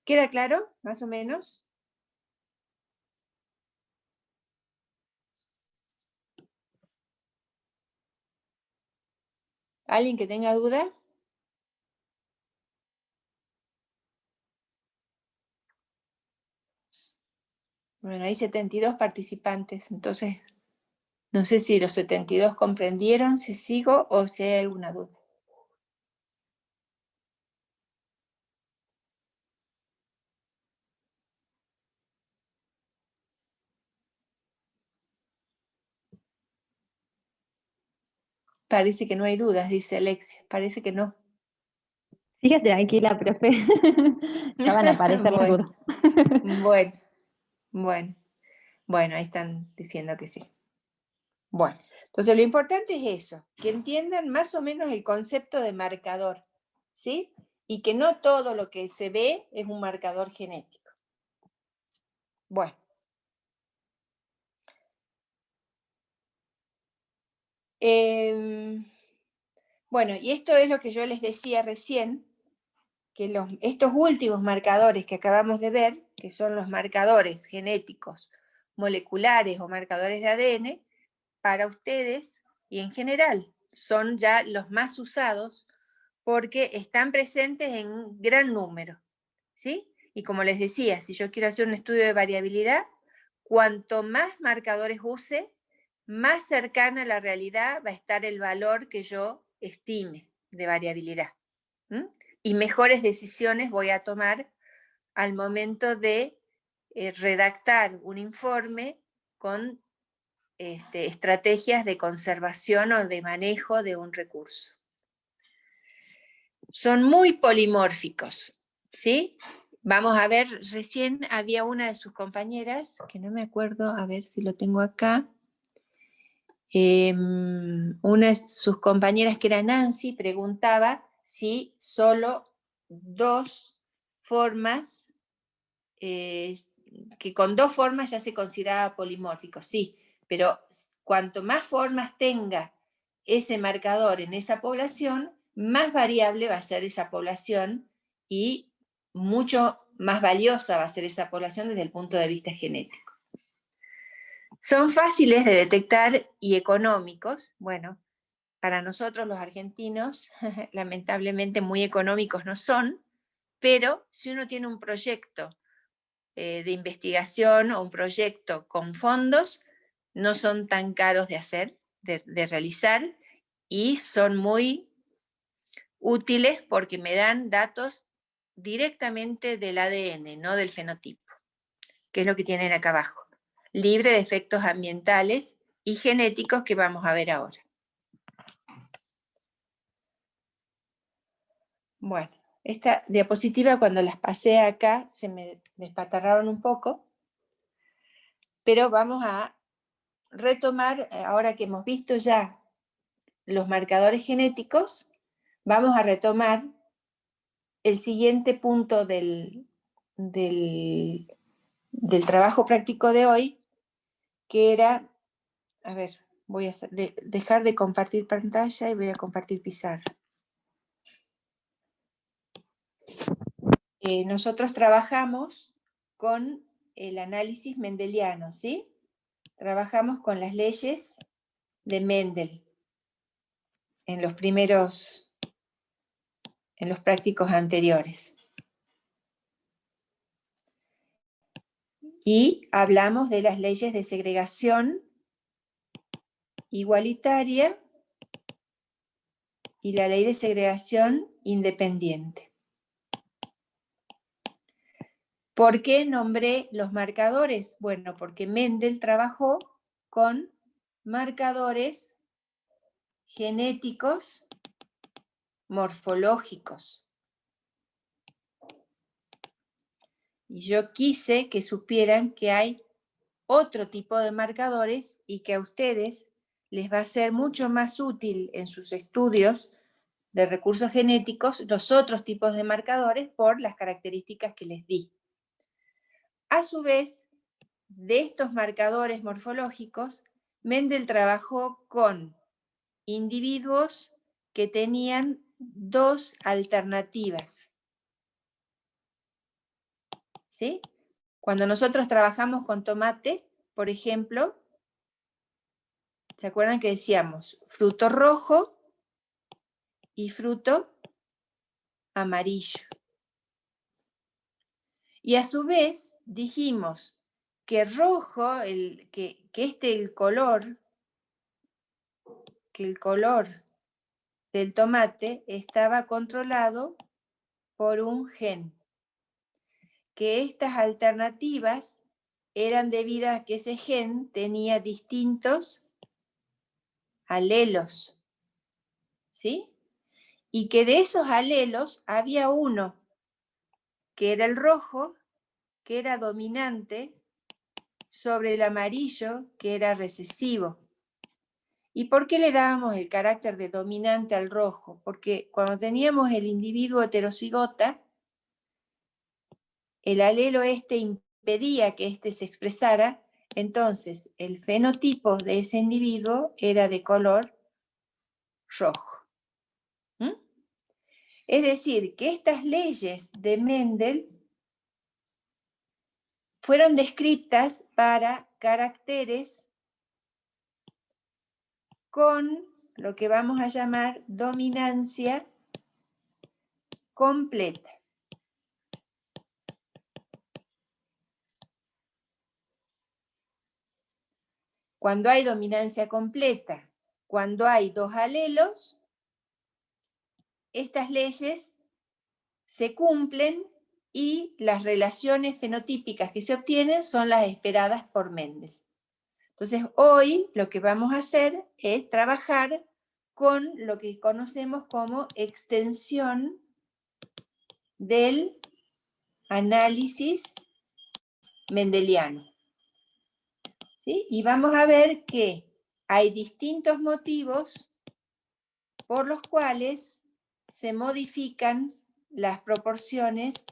¿Queda claro, más o menos? ¿Alguien que tenga duda? Bueno, hay 72 participantes, entonces no sé si los 72 comprendieron, si sigo o si hay alguna duda. Parece que no hay dudas, dice Alexia. Parece que no. Sigue tranquila, profe. Ya van a aparecer las dudas. Bueno, ahí están diciendo que sí. Bueno, entonces lo importante es eso, que entiendan más o menos el concepto de marcador, ¿sí? Y que no todo lo que se ve es un marcador genético. Bueno. Bueno, y esto es lo que yo les decía recién, que estos últimos marcadores que acabamos de ver, que son los marcadores genéticos moleculares o marcadores de ADN, para ustedes y en general son ya los más usados porque están presentes en gran número, ¿sí? Y como les decía, si yo quiero hacer un estudio de variabilidad, cuanto más marcadores use, más cercana a la realidad va a estar el valor que yo estime de variabilidad. Y mejores decisiones voy a tomar al momento de redactar un informe con estrategias de conservación o de manejo de un recurso. Son muy polimórficos, ¿sí? Vamos a ver, recién había una de sus compañeras, que no me acuerdo, a ver si lo tengo acá. Una de sus compañeras, que era Nancy, preguntaba si solo dos formas, que con dos formas ya se consideraba polimórfico. Sí, pero cuanto más formas tenga ese marcador en esa población, más variable va a ser esa población y mucho más valiosa va a ser esa población desde el punto de vista genético. Son fáciles de detectar y económicos. Bueno, para nosotros los argentinos, lamentablemente muy económicos no son, pero si uno tiene un proyecto de investigación o un proyecto con fondos, no son tan caros de hacer, de realizar, y son muy útiles porque me dan datos directamente del ADN, no del fenotipo, que es lo que tienen acá abajo, libre de efectos ambientales y genéticos que vamos a ver ahora. Bueno, esta diapositiva cuando las pasé acá se me despatarraron un poco, pero vamos a retomar, ahora que hemos visto ya los marcadores genéticos, vamos a retomar el siguiente punto del trabajo práctico de hoy, que era, a ver, voy a dejar de compartir pantalla y voy a compartir pizarra. Nosotros trabajamos con el análisis mendeliano, ¿sí? Trabajamos con las leyes de Mendel en los primeros en los prácticos anteriores. Y hablamos de las leyes de segregación igualitaria y la ley de segregación independiente. ¿Por qué nombré los marcadores? Bueno, porque Mendel trabajó con marcadores genéticos morfológicos. Y yo quise que supieran que hay otro tipo de marcadores y que a ustedes les va a ser mucho más útil en sus estudios de recursos genéticos los otros tipos de marcadores por las características que les di. A su vez, de estos marcadores morfológicos, Mendel trabajó con individuos que tenían dos alternativas. ¿Sí? Cuando nosotros trabajamos con tomate, por ejemplo, ¿se acuerdan que decíamos fruto rojo y fruto amarillo? Y a su vez dijimos que rojo, que el color del tomate estaba controlado por un gen. Que estas alternativas eran debidas a que ese gen tenía distintos alelos, ¿sí? Y que de esos alelos había uno, que era el rojo, que era dominante, sobre el amarillo, que era recesivo. ¿Y por qué le dábamos el carácter de dominante al rojo? Porque cuando teníamos el individuo heterocigota, el alelo este impedía que este se expresara, entonces el fenotipo de ese individuo era de color rojo. ¿Mm? Es decir, que estas leyes de Mendel fueron descritas para caracteres con lo que vamos a llamar dominancia completa. Cuando hay dominancia completa, cuando hay dos alelos, estas leyes se cumplen y las relaciones fenotípicas que se obtienen son las esperadas por Mendel. Entonces, hoy lo que vamos a hacer es trabajar con lo que conocemos como extensión del análisis mendeliano. ¿Sí? Y vamos a ver que hay distintos motivos por los cuales se modifican las proporciones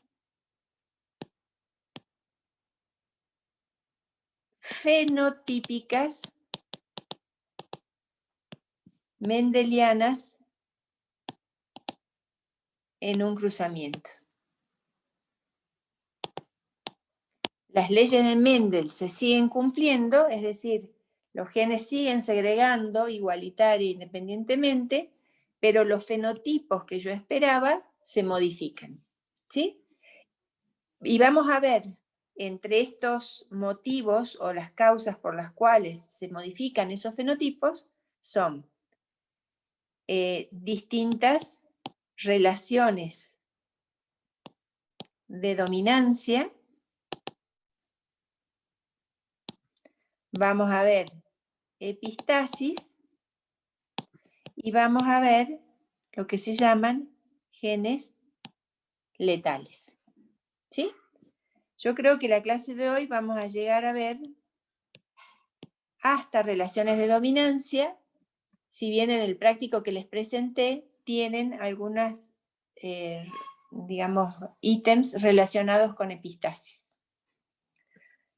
fenotípicas mendelianas en un cruzamiento. Las leyes de Mendel se siguen cumpliendo, es decir, los genes siguen segregando igualitaria e independientemente, pero los fenotipos que yo esperaba se modifican. ¿Sí? Y vamos a ver entre estos motivos o las causas por las cuales se modifican esos fenotipos son distintas relaciones de dominancia. Vamos a ver epistasis y vamos a ver lo que se llaman genes letales. ¿Sí? Yo creo que la clase de hoy vamos a llegar a ver hasta relaciones de dominancia, si bien en el práctico que les presenté tienen algunas, digamos, ítems relacionados con epistasis.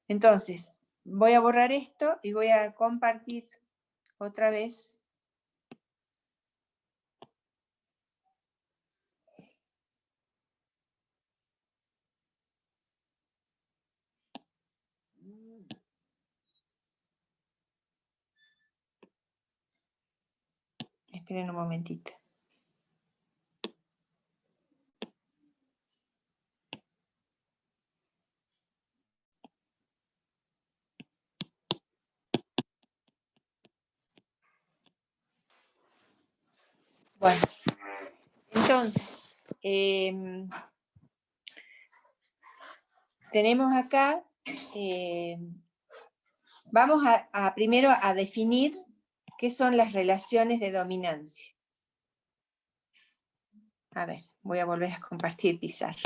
Entonces, voy a borrar esto y voy a compartir otra vez. Esperen un momentito. Bueno, entonces, tenemos acá, vamos a primero a definir qué son las relaciones de dominancia. A ver, voy a volver a compartir pizarra.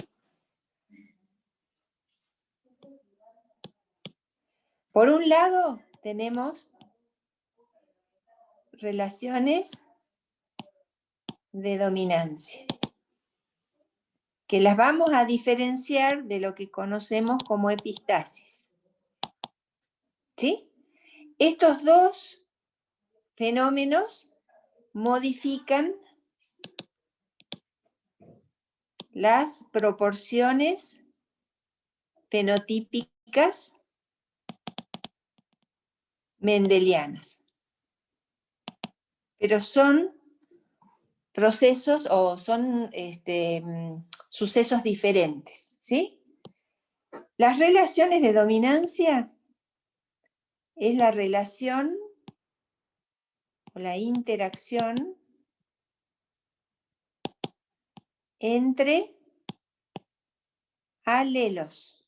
Por un lado, tenemos relaciones de dominancia, que las vamos a diferenciar de lo que conocemos como epistasis. ¿Sí? Estos dos fenómenos modifican las proporciones fenotípicas mendelianas. Pero son procesos o son sucesos diferentes, ¿sí? Las relaciones de dominancia es la relación o la interacción entre alelos.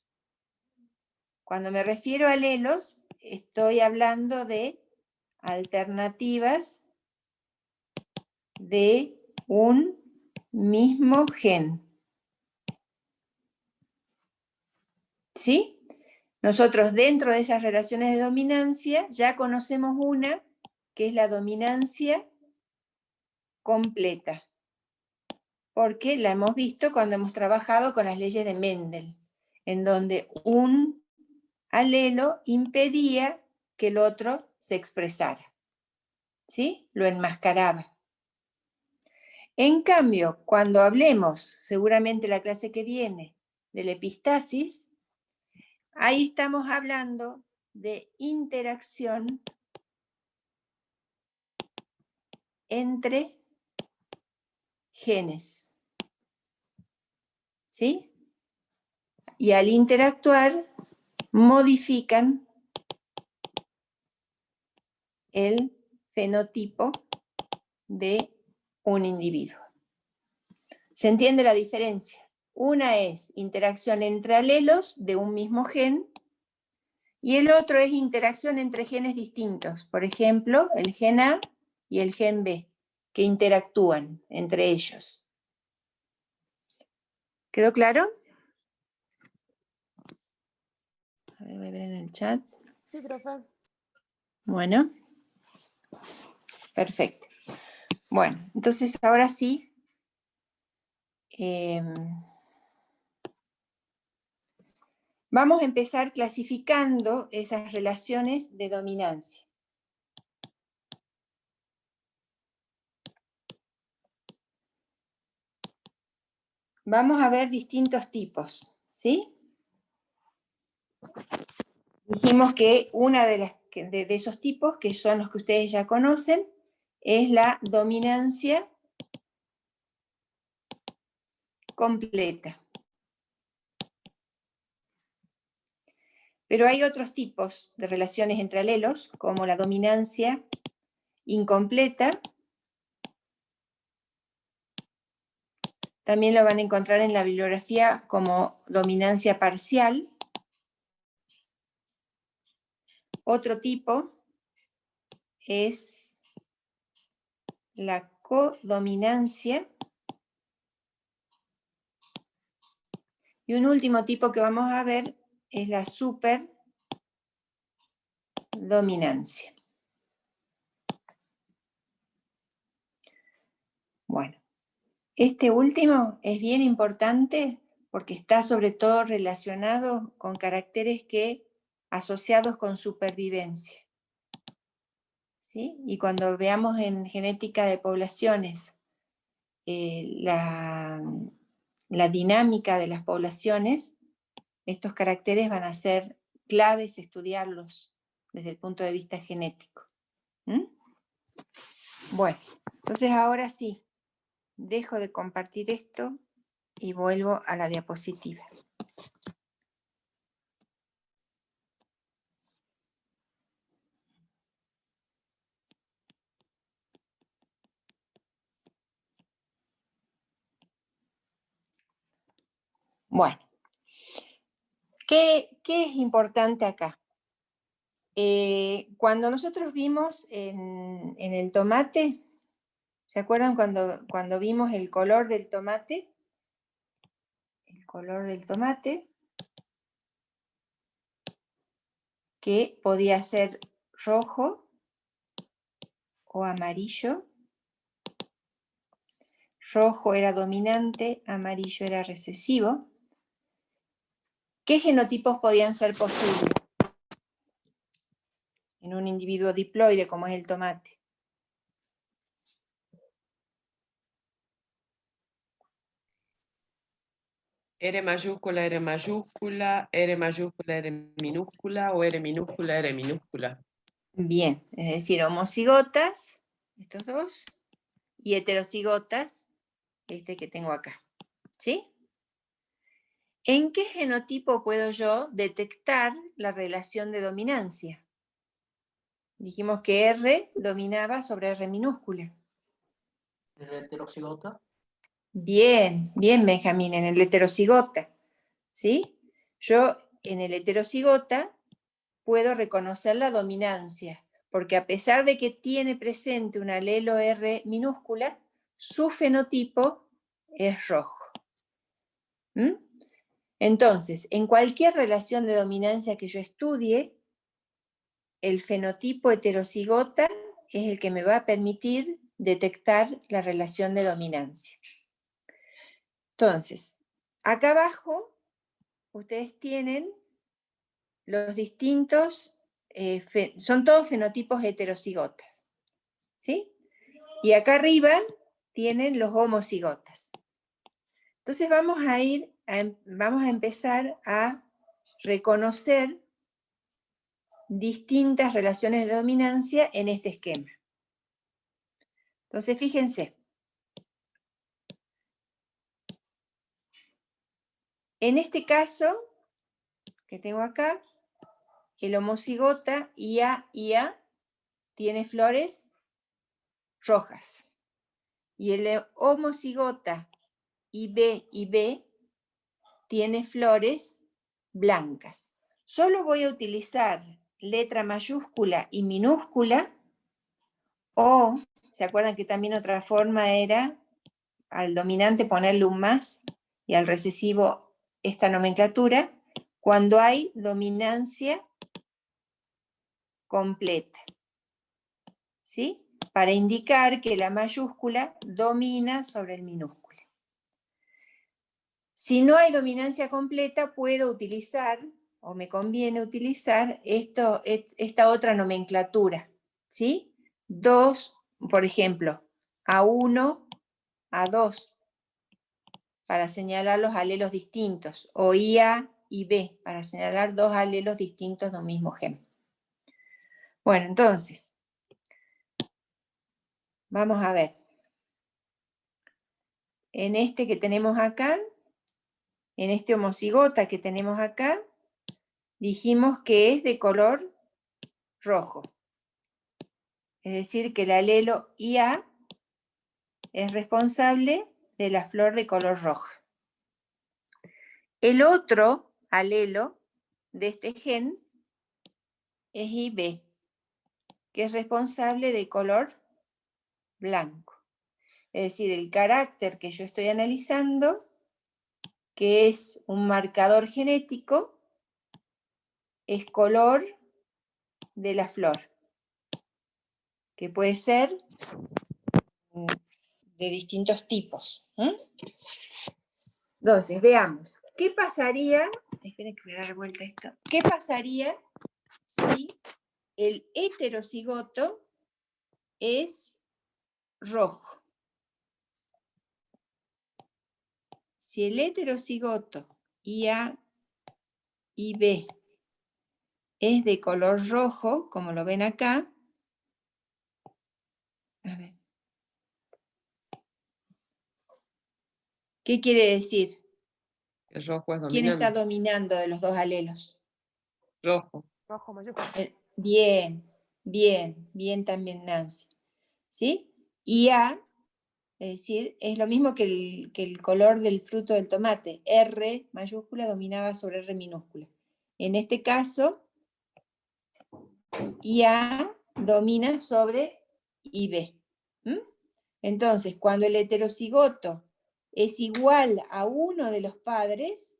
Cuando me refiero a alelos, estoy hablando de alternativas de un mismo gen. ¿Sí? Nosotros dentro de esas relaciones de dominancia ya conocemos una, que es la dominancia completa, porque la hemos visto cuando hemos trabajado con las leyes de Mendel, en donde un alelo impedía que el otro se expresara, ¿sí? Lo enmascaraba. En cambio, cuando hablemos, seguramente la clase que viene, de la epistasis, ahí estamos hablando de interacción entre genes. ¿Sí? Y al interactuar, modifican el fenotipo de un individuo. ¿Se entiende la diferencia? Una es interacción entre alelos de un mismo gen y el otro es interacción entre genes distintos. Por ejemplo, el gen A y el gen B, que interactúan entre ellos. ¿Quedó claro? A ver, voy a ver en el chat. Sí, profe. Bueno. Perfecto. Bueno, entonces ahora sí. Vamos a empezar clasificando esas relaciones de dominancia. Vamos a ver distintos tipos, ¿sí? Dijimos que una de esos tipos, que son los que ustedes ya conocen, es la dominancia completa. Pero hay otros tipos de relaciones entre alelos, como la dominancia incompleta. También lo van a encontrar en la bibliografía como dominancia parcial. Otro tipo es la codominancia. Y un último tipo que vamos a ver es la superdominancia. Bueno, este último es bien importante porque está sobre todo relacionado con caracteres asociados con supervivencia. ¿Sí? Y cuando veamos en genética de poblaciones la dinámica de las poblaciones, estos caracteres van a ser claves estudiarlos desde el punto de vista genético. Bueno, entonces ahora sí, dejo de compartir esto y vuelvo a la diapositiva. ¿Qué es importante acá? Cuando nosotros vimos en el tomate, ¿se acuerdan cuando vimos el color del tomate? El color del tomate, que podía ser rojo o amarillo. Rojo era dominante, amarillo era recesivo. ¿Qué genotipos podían ser posibles en un individuo diploide como es el tomate? R mayúscula, R mayúscula, R mayúscula, R minúscula o R minúscula, R minúscula. Bien, es decir, homocigotas, estos dos, y heterocigotas, este que tengo acá, ¿sí? ¿En qué genotipo puedo yo detectar la relación de dominancia? Dijimos que R dominaba sobre R minúscula. ¿En el heterocigota? Bien, bien, Benjamín, en el heterocigota, ¿sí? Yo en el heterocigota puedo reconocer la dominancia, porque a pesar de que tiene presente un alelo R minúscula, su fenotipo es rojo. ¿Mm? Entonces, en cualquier relación de dominancia que yo estudie, el fenotipo heterocigota es el que me va a permitir detectar la relación de dominancia. Entonces, acá abajo, ustedes tienen los distintos, son todos fenotipos heterocigotas, ¿sí? Y acá arriba tienen los homocigotas. Entonces vamos a empezar a reconocer distintas relaciones de dominancia en este esquema. Entonces fíjense. En este caso, que tengo acá, el homocigota IA tiene flores rojas. Y el homocigota IB tiene flores blancas. Solo voy a utilizar letra mayúscula y minúscula, o, ¿se acuerdan que también otra forma era al dominante ponerle un más y al recesivo esta nomenclatura? Cuando hay dominancia completa, ¿sí? Para indicar que la mayúscula domina sobre el minúscula. Si no hay dominancia completa, puedo utilizar, o me conviene utilizar, esta otra nomenclatura, ¿sí? 2, por ejemplo, A1, A2, para señalar los alelos distintos, o IA y B, para señalar dos alelos distintos de un mismo gen. Bueno, entonces, vamos a ver. En este que tenemos acá, en este homocigota que tenemos acá, dijimos que es de color rojo. Es decir, que el alelo IA es responsable de la flor de color roja. El otro alelo de este gen es IB, que es responsable de color blanco. Es decir, el carácter que yo estoy analizando, que es un marcador genético, es color de la flor, que puede ser de distintos tipos. Entonces, veamos, ¿qué pasaría? Esperen que voy a dar vuelta esto. ¿Qué pasaría si el heterocigoto es rojo? Si el heterocigoto IA y B es de color rojo, como lo ven acá, a ver. ¿Qué quiere decir? El rojo es ¿Quién dominante. está dominando de los dos alelos? Rojo. Rojo mayúscula. Bien, bien, bien también Nancy. ¿Sí? IA, es decir, es lo mismo que el color del fruto del tomate. R mayúscula dominaba sobre R minúscula. En este caso, IA domina sobre IB. Entonces, cuando el heterocigoto es igual a uno de los padres,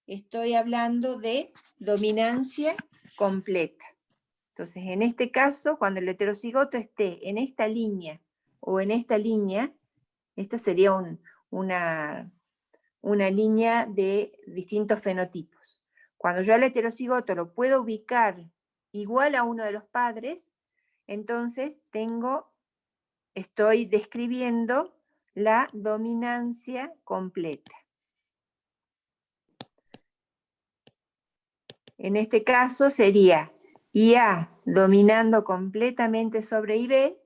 estoy hablando de dominancia completa. Entonces, en este caso, cuando el heterocigoto esté en esta línea o en esta línea, esta sería una línea de distintos fenotipos. Cuando yo al heterocigoto lo puedo ubicar igual a uno de los padres, entonces estoy describiendo la dominancia completa. En este caso sería IA dominando completamente sobre IB,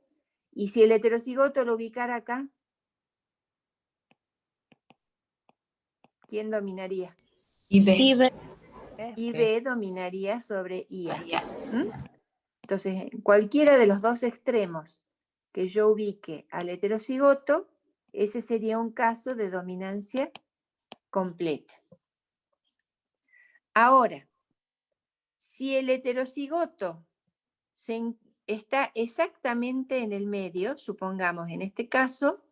y si el heterocigoto lo ubicara acá, ¿quién dominaría? IB. IB dominaría sobre IA. Entonces, cualquiera de los dos extremos que yo ubique al heterocigoto, ese sería un caso de dominancia completa. Ahora, si el heterocigoto está exactamente en el medio, supongamos en este caso,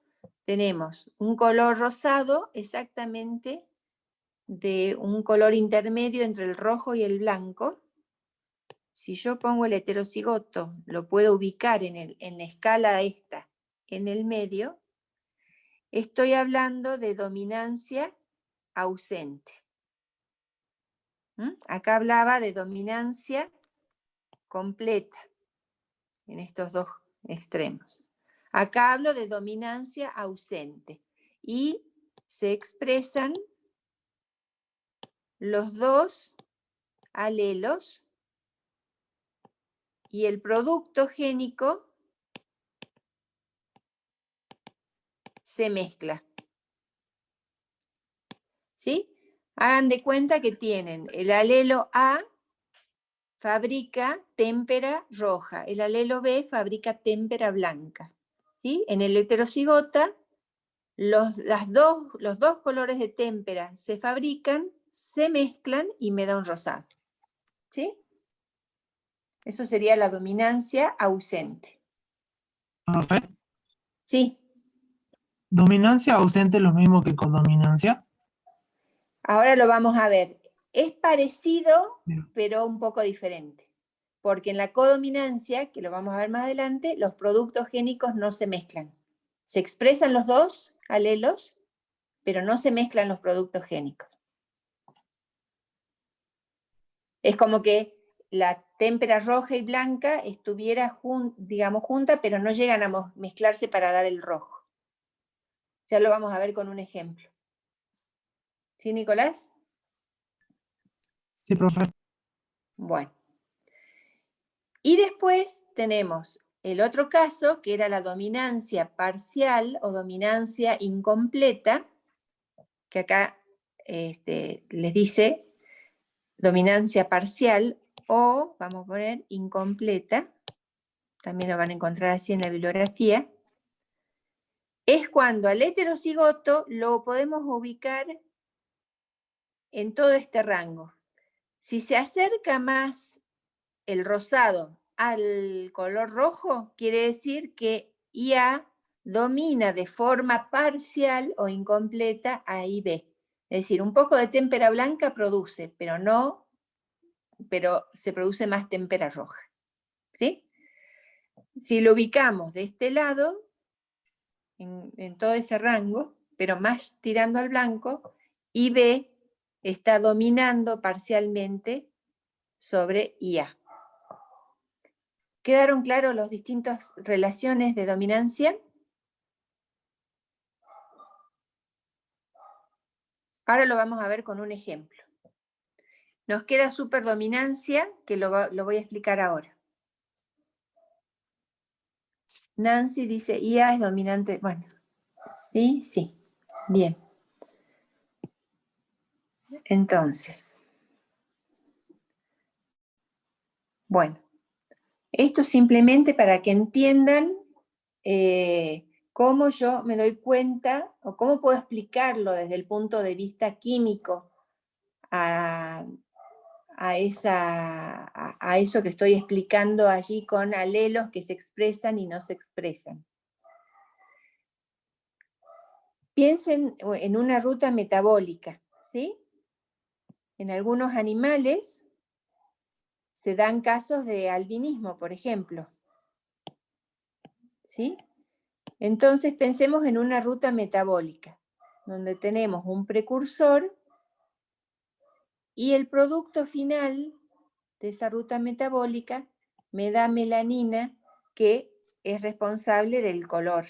tenemos un color rosado exactamente de un color intermedio entre el rojo y el blanco. Si yo pongo el heterocigoto, lo puedo ubicar en la escala esta, en el medio, estoy hablando de dominancia ausente. Acá hablaba de dominancia completa, en estos dos extremos. Acá hablo de dominancia ausente, y se expresan los dos alelos y el producto génico se mezcla. ¿Sí? Hagan de cuenta que tienen el alelo A fabrica témpera roja, el alelo B fabrica témpera blanca. ¿Sí? En el heterocigota los dos colores de témpera se fabrican, se mezclan y me da un rosado. ¿Sí? Eso sería la dominancia ausente. ¿Profe? Sí. ¿Dominancia ausente es lo mismo que codominancia? Ahora lo vamos a ver. Es parecido, pero un poco diferente. Porque en la codominancia, que lo vamos a ver más adelante, los productos génicos no se mezclan. Se expresan los dos alelos, pero no se mezclan los productos génicos. Es como que la témpera roja y blanca estuviera junta, pero no llegan a mezclarse para dar el rojo. Ya lo vamos a ver con un ejemplo. ¿Sí, Nicolás? Sí, profe. Bueno. Y después tenemos el otro caso, que era la dominancia parcial o dominancia incompleta, que acá les dice dominancia parcial o, vamos a poner, incompleta, también lo van a encontrar así en la bibliografía, es cuando al heterocigoto lo podemos ubicar en todo este rango. Si se acerca más el rosado al color rojo, quiere decir que IA domina de forma parcial o incompleta a IB. Es decir, un poco de témpera blanca produce, pero se produce más témpera roja. ¿Sí? Si lo ubicamos de este lado, en todo ese rango, pero más tirando al blanco, IB está dominando parcialmente sobre IA. ¿Quedaron claros las distintas relaciones de dominancia? Ahora lo vamos a ver con un ejemplo. Nos queda superdominancia, que lo voy a explicar ahora. Nancy dice, IA es dominante. Bueno, sí, sí. Bien. Entonces. Bueno. Esto simplemente para que entiendan cómo yo me doy cuenta o cómo puedo explicarlo desde el punto de vista químico a a eso que estoy explicando allí con alelos que se expresan y no se expresan. Piensen en una ruta metabólica, ¿sí? En algunos animales se dan casos de albinismo, por ejemplo, ¿sí? Entonces pensemos en una ruta metabólica, donde tenemos un precursor y el producto final de esa ruta metabólica me da melanina, que es responsable del color.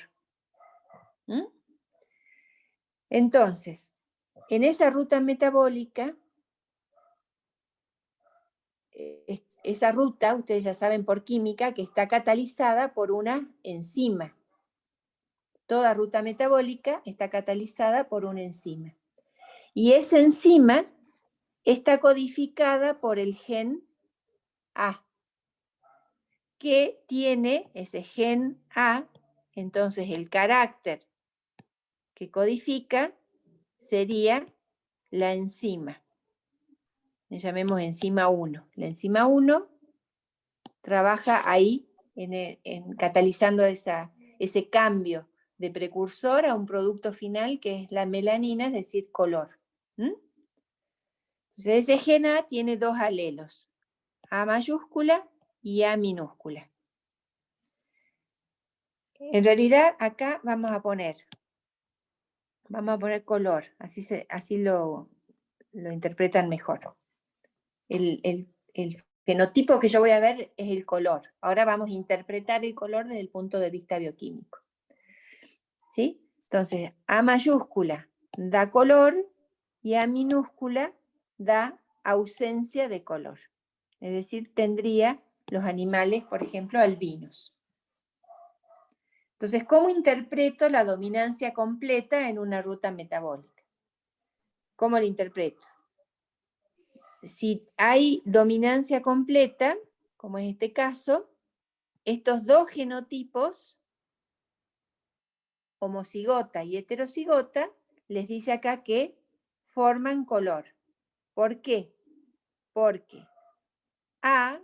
Entonces, en esa ruta metabólica, esa ruta, ustedes ya saben por química, que está catalizada por una enzima. Toda ruta metabólica está catalizada por una enzima. Y esa enzima está codificada por el gen A, que tiene ese gen A, entonces el carácter que codifica sería la enzima. Le llamemos enzima 1. La enzima 1 trabaja ahí, catalizando ese cambio de precursor a un producto final que es la melanina, es decir, color. Entonces ese gen A tiene dos alelos, A mayúscula y A minúscula. En realidad acá vamos a poner color, así lo interpretan mejor. El fenotipo que yo voy a ver es el color. Ahora vamos a interpretar el color desde el punto de vista bioquímico. ¿Sí? Entonces, A mayúscula da color y A minúscula da ausencia de color. Es decir, tendría los animales, por ejemplo, albinos. Entonces, ¿cómo interpreto la dominancia completa en una ruta metabólica? ¿Cómo la interpreto? Si hay dominancia completa, como en este caso, estos dos genotipos, homocigota y heterocigota, les dice acá que forman color. ¿Por qué? Porque A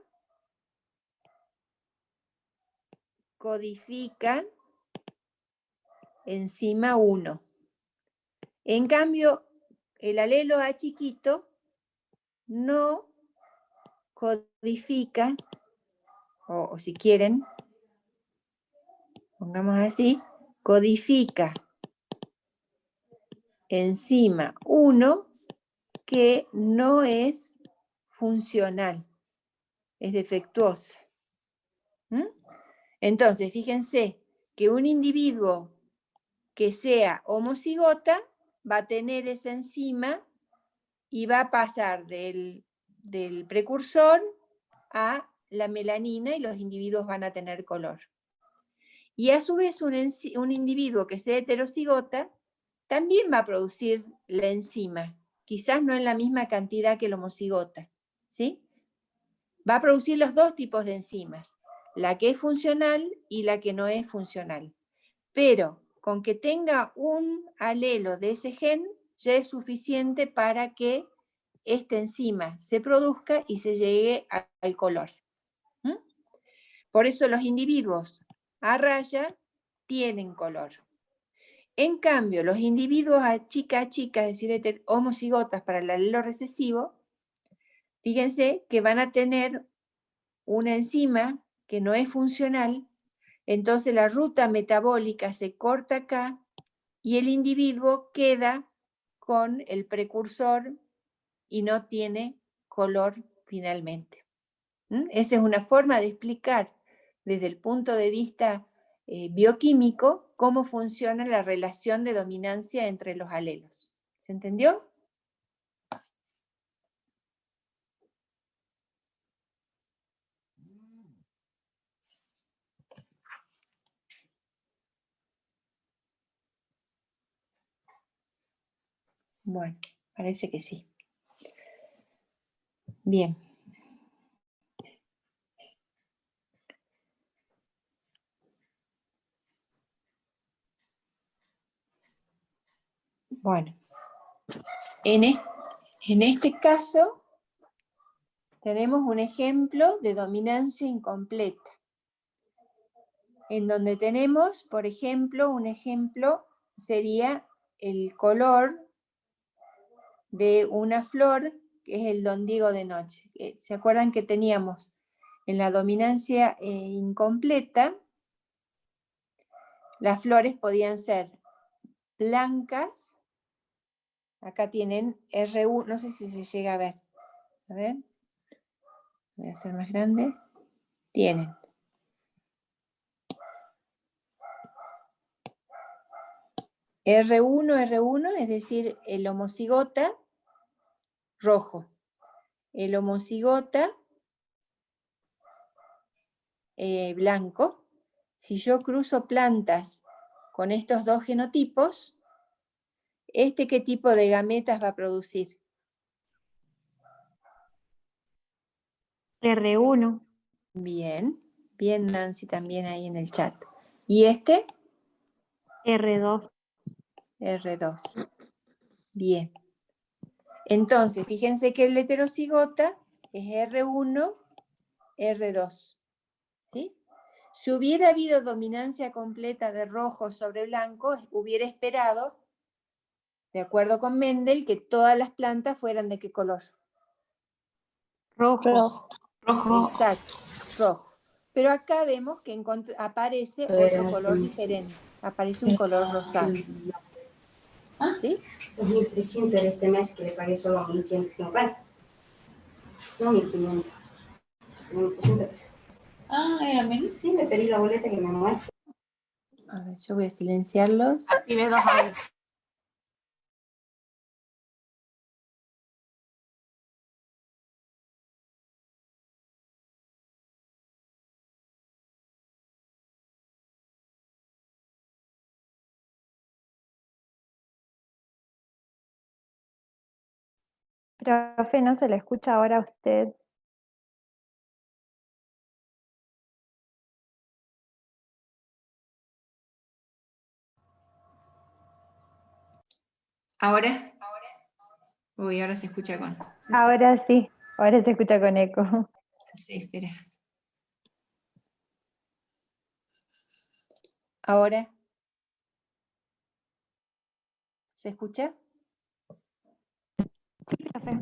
codifica enzima 1. En cambio, el alelo A chiquito no codifica, o si quieren, pongamos así, codifica enzima 1 que no es funcional, es defectuosa. Entonces, fíjense que un individuo que sea homocigota va a tener esa enzima y va a pasar del precursor a la melanina y los individuos van a tener color. Y a su vez un individuo que sea heterocigota también va a producir la enzima, quizás no en la misma cantidad que el homocigota, ¿sí? Va a producir los dos tipos de enzimas, la que es funcional y la que no es funcional. Pero con que tenga un alelo de ese gen, ya es suficiente para que esta enzima se produzca y se llegue al color. Por eso los individuos A raya tienen color. En cambio, los individuos a chica, es decir, homocigotas para el alelo recesivo, fíjense que van a tener una enzima que no es funcional, entonces la ruta metabólica se corta acá y el individuo queda con el precursor y no tiene color finalmente. Esa es una forma de explicar desde el punto de vista bioquímico cómo funciona la relación de dominancia entre los alelos. ¿Se entendió? Bueno, parece que sí. Bien. Bueno, en este caso tenemos un ejemplo de dominancia incompleta, en donde tenemos, por ejemplo, un ejemplo sería el color de una flor, que es el Don Diego de noche. ¿Se acuerdan que teníamos en la dominancia incompleta? Las flores podían ser blancas. Acá tienen R1, no sé si se llega a ver. A ver, voy a hacer más grande. Tienen R1, es decir, el homocigota rojo. El homocigota blanco. Si yo cruzo plantas con estos dos genotipos, ¿qué tipo de gametas va a producir? R1. Bien, bien Nancy también ahí en el chat. ¿Y este? R2. R2. Bien. Entonces, fíjense que el heterocigota es R1, R2. ¿Sí? Si hubiera habido dominancia completa de rojo sobre blanco, hubiera esperado, de acuerdo con Mendel, que todas las plantas fueran ¿de qué color? Rojo. Rojo. Exacto, rojo. Pero acá vemos que aparece otro color diferente. Aparece un color rosado. ¿Sí? 2.300 en este mes que le pagué solo 1.150. No 1.500. 1.300 pesos. Ah, era menos. Sí, me pedí la boleta que me muestre. A ver, yo voy a silenciarlos. Tiene 2 audios. Profe, no se le escucha ahora a usted. ¿Ahora? Uy, ahora se escucha con... Ahora sí, ahora se escucha con eco. Sí, espera. ¿Ahora? ¿Se escucha? Sí, profe.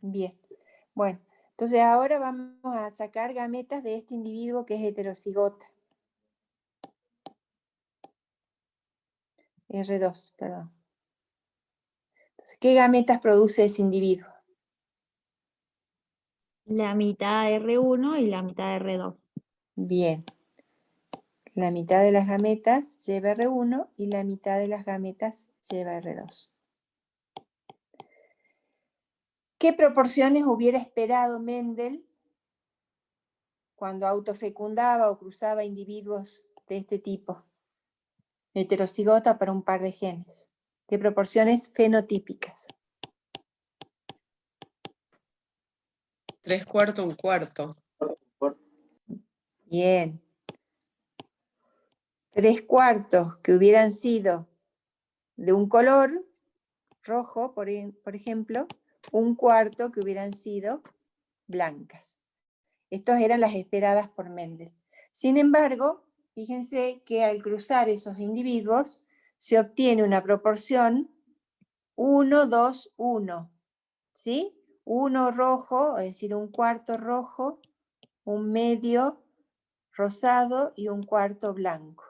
Bien. Bueno, entonces ahora vamos a sacar gametas de este individuo que es heterocigota. R2, perdón. Entonces, ¿qué gametas produce ese individuo? La mitad R1 y la mitad R2. Bien. La mitad de las gametas lleva R1 y la mitad de las gametas lleva R2. ¿Qué proporciones hubiera esperado Mendel cuando autofecundaba o cruzaba individuos de este tipo? Heterocigota para un par de genes. ¿Qué proporciones fenotípicas? 3/4, 1/4. Bien. 3/4 que hubieran sido de un color rojo, por ejemplo, 1/4 que hubieran sido blancas. Estas eran las esperadas por Mendel. Sin embargo, fíjense que al cruzar esos individuos se obtiene una proporción 1, 2, 1. ¿Sí? 1 rojo, es decir, 1/4 rojo, 1/2 rosado y 1/4 blanco.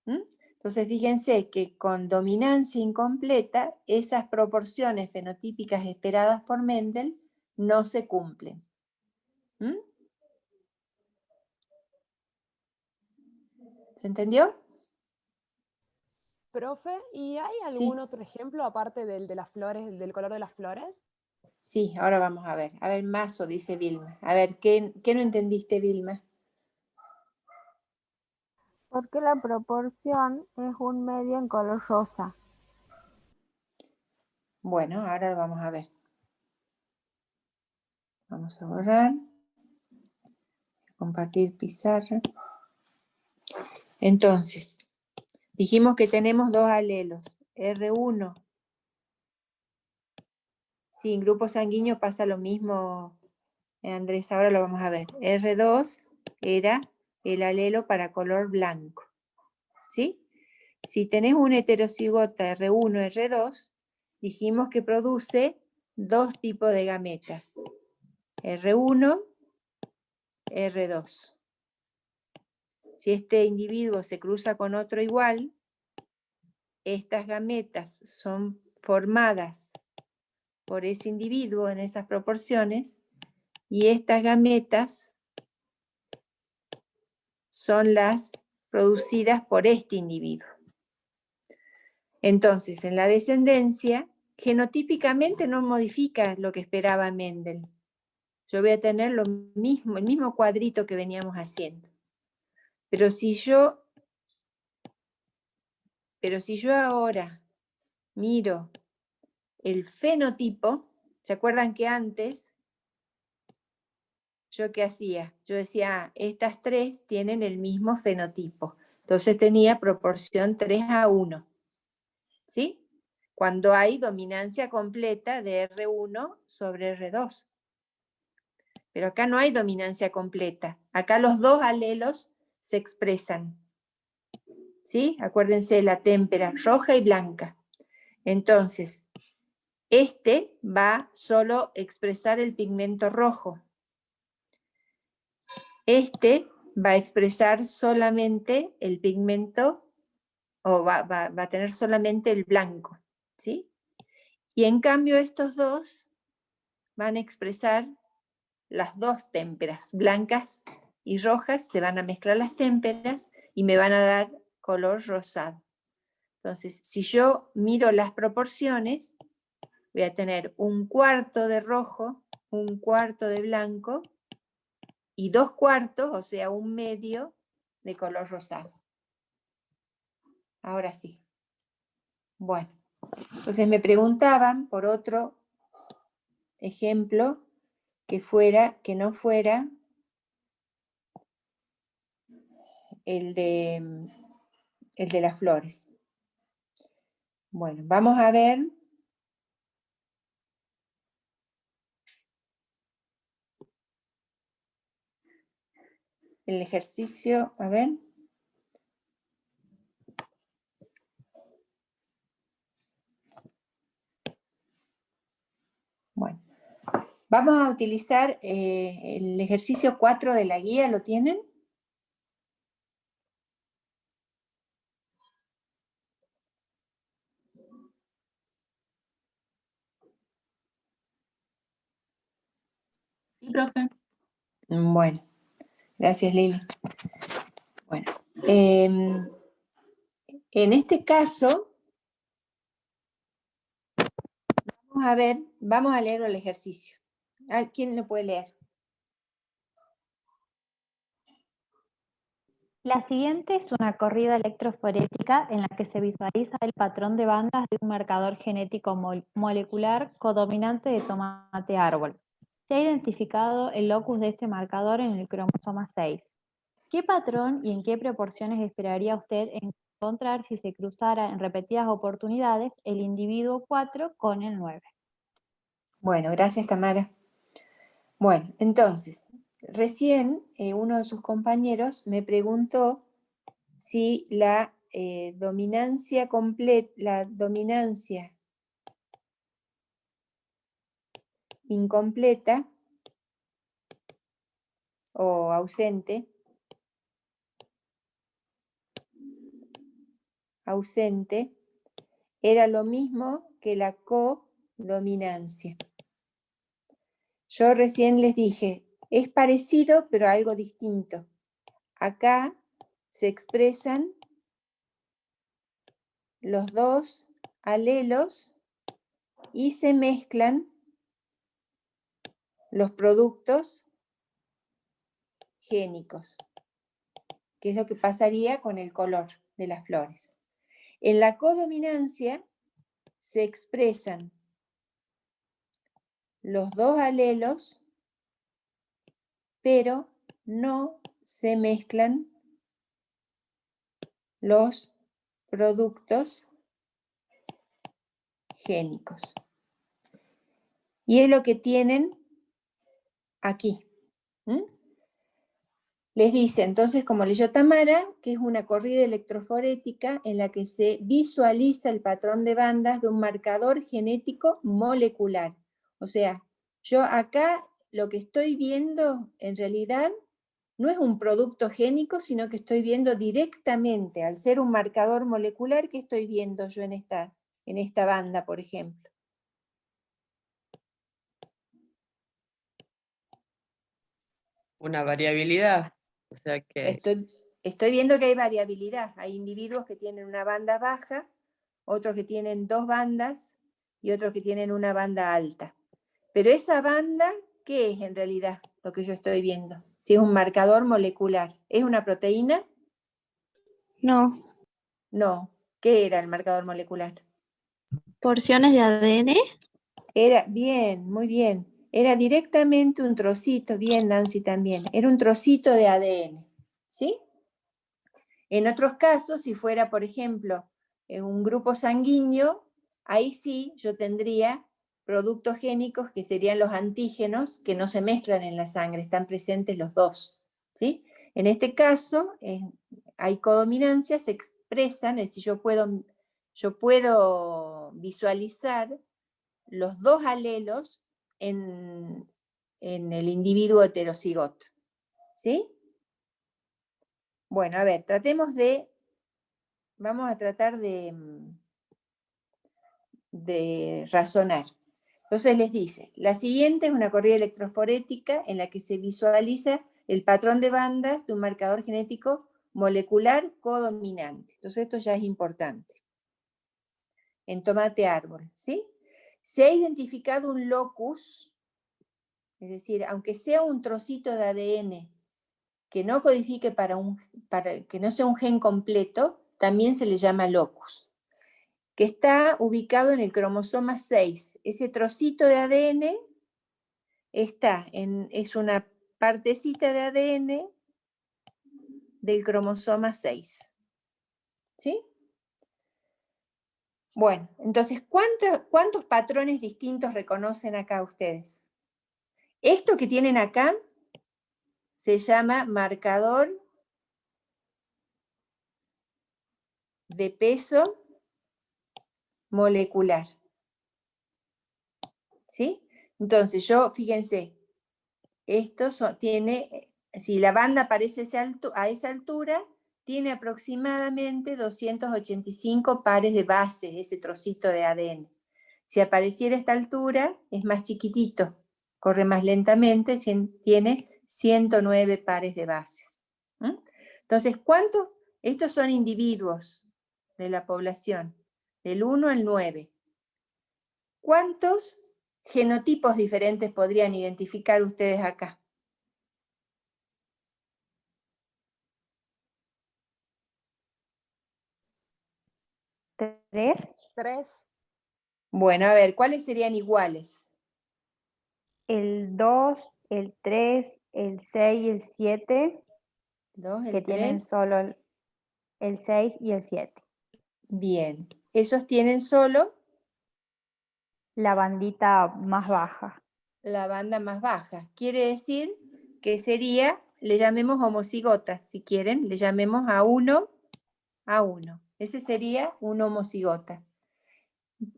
Entonces, fíjense que con dominancia incompleta, esas proporciones fenotípicas esperadas por Mendel no se cumplen. ¿Se entendió? Profe, ¿y hay algún otro ejemplo aparte del de las flores, del color de las flores? Sí, ahora vamos a ver. A ver, mazo, dice Vilma. A ver, ¿qué no entendiste, Vilma? Porque la proporción es un medio en color rosa. Bueno, ahora lo vamos a ver. Vamos a borrar. Compartir pizarra. Entonces, dijimos que tenemos dos alelos. R1. Sí, en grupo sanguíneo pasa lo mismo, Andrés, ahora lo vamos a ver. R2 era el alelo para color blanco. ¿Sí? Si tenés un heterocigota R1, R2, dijimos que produce dos tipos de gametas. R1, R2. Si este individuo se cruza con otro igual, estas gametas son formadas por ese individuo en esas proporciones, y estas gametas son las producidas por este individuo. Entonces, en la descendencia, genotípicamente no modifica lo que esperaba Mendel. Yo voy a tener lo mismo, el mismo cuadrito que veníamos haciendo. Pero si yo ahora miro el fenotipo, ¿se acuerdan que antes yo qué hacía? Yo decía, estas tres tienen el mismo fenotipo. Entonces tenía proporción 3:1. ¿Sí? Cuando hay dominancia completa de R1 sobre R2. Pero acá no hay dominancia completa. Acá los dos alelos se expresan. ¿Sí? Acuérdense de la témpera roja y blanca. Entonces, este va solo a expresar el pigmento rojo. Este va a expresar solamente el pigmento, o va a tener solamente el blanco. ¿Sí? Y en cambio estos dos van a expresar las dos témperas, blancas y rojas, se van a mezclar las témperas y me van a dar color rosado. Entonces, si yo miro las proporciones, voy a tener 1/4 de rojo, 1/4 de blanco y 2/4, o sea, 1/2 de color rosado. Ahora sí. Bueno, entonces me preguntaban por otro ejemplo que no fuera el de las flores. Bueno, vamos a ver el ejercicio, a ver. Bueno, vamos a utilizar el ejercicio 4 de la guía, ¿lo tienen? Sí, profe. Bueno, gracias Lili. Bueno, en este caso, vamos a leer el ejercicio. ¿Quién lo puede leer? La siguiente es una corrida electroforética en la que se visualiza el patrón de bandas de un marcador genético molecular codominante de tomate árbol. Se ha identificado el locus de este marcador en el cromosoma 6. ¿Qué patrón y en qué proporciones esperaría usted encontrar si se cruzara en repetidas oportunidades el individuo 4 con el 9? Bueno, gracias Tamara. Bueno, entonces, recién uno de sus compañeros me preguntó si la dominancia incompleta o ausente era lo mismo que la codominancia. Yo recién les dije, es parecido pero algo distinto. Acá se expresan los dos alelos y se mezclan los productos génicos, que es lo que pasaría con el color de las flores. En la codominancia se expresan los dos alelos, pero no se mezclan los productos génicos. Y es lo que tienen aquí. ¿Mm? Les dice, entonces, como leyó Tamara, que es una corrida electroforética en la que se visualiza el patrón de bandas de un marcador genético molecular. O sea, yo acá lo que estoy viendo en realidad no es un producto génico, sino que estoy viendo directamente, al ser un marcador molecular, que estoy viendo yo en esta banda, por ejemplo. Una variabilidad. O sea que Estoy viendo que hay variabilidad. Hay individuos que tienen una banda baja, otros que tienen 2 bandas y otros que tienen una banda alta. Pero esa banda, ¿qué es en realidad lo que yo estoy viendo? Si es un marcador molecular, ¿es una proteína? No. No. ¿Qué era el marcador molecular? ¿Porciones de ADN? Era, bien, muy bien. Era directamente un trocito, bien Nancy también, era un trocito de ADN, ¿sí? En otros casos, si fuera, por ejemplo, un grupo sanguíneo, ahí sí yo tendría productos génicos que serían los antígenos, que no se mezclan en la sangre, están presentes los dos, ¿sí? En este caso, hay codominancia, se expresan, es decir, yo puedo visualizar los 2 alelos en el individuo heterocigoto, ¿sí? Bueno, a ver, vamos a tratar de razonar. Entonces les dice, la siguiente es una corrida electroforética en la que se visualiza el patrón de bandas de un marcador genético molecular codominante. Entonces esto ya es importante. En tomate árbol, ¿sí? Se ha identificado un locus, es decir, aunque sea un trocito de ADN que no codifique para que no sea un gen completo, también se le llama locus, que está ubicado en el cromosoma 6. Ese trocito de ADN es una partecita de ADN del cromosoma 6. ¿Sí? Bueno, entonces, ¿cuántos patrones distintos reconocen acá ustedes? Esto que tienen acá se llama marcador de peso molecular. ¿Sí? Entonces fíjense, esto si la banda aparece a esa altura, tiene aproximadamente 285 pares de bases, ese trocito de ADN. Si apareciera a esta altura, es más chiquitito, corre más lentamente, tiene 109 pares de bases. Entonces, ¿cuántos? Estos son individuos de la población, del 1 al 9. ¿Cuántos genotipos diferentes podrían identificar ustedes acá? ¿Tres? Bueno, a ver, ¿cuáles serían iguales? El 2, el 3, el 6 y el 7, que tienen solo el 6 y el 7. Bien, esos tienen solo la bandita más baja. La banda más baja. Quiere decir que sería, le llamemos homocigota, si quieren, le llamemos a 1 a 1. Ese sería un homocigota.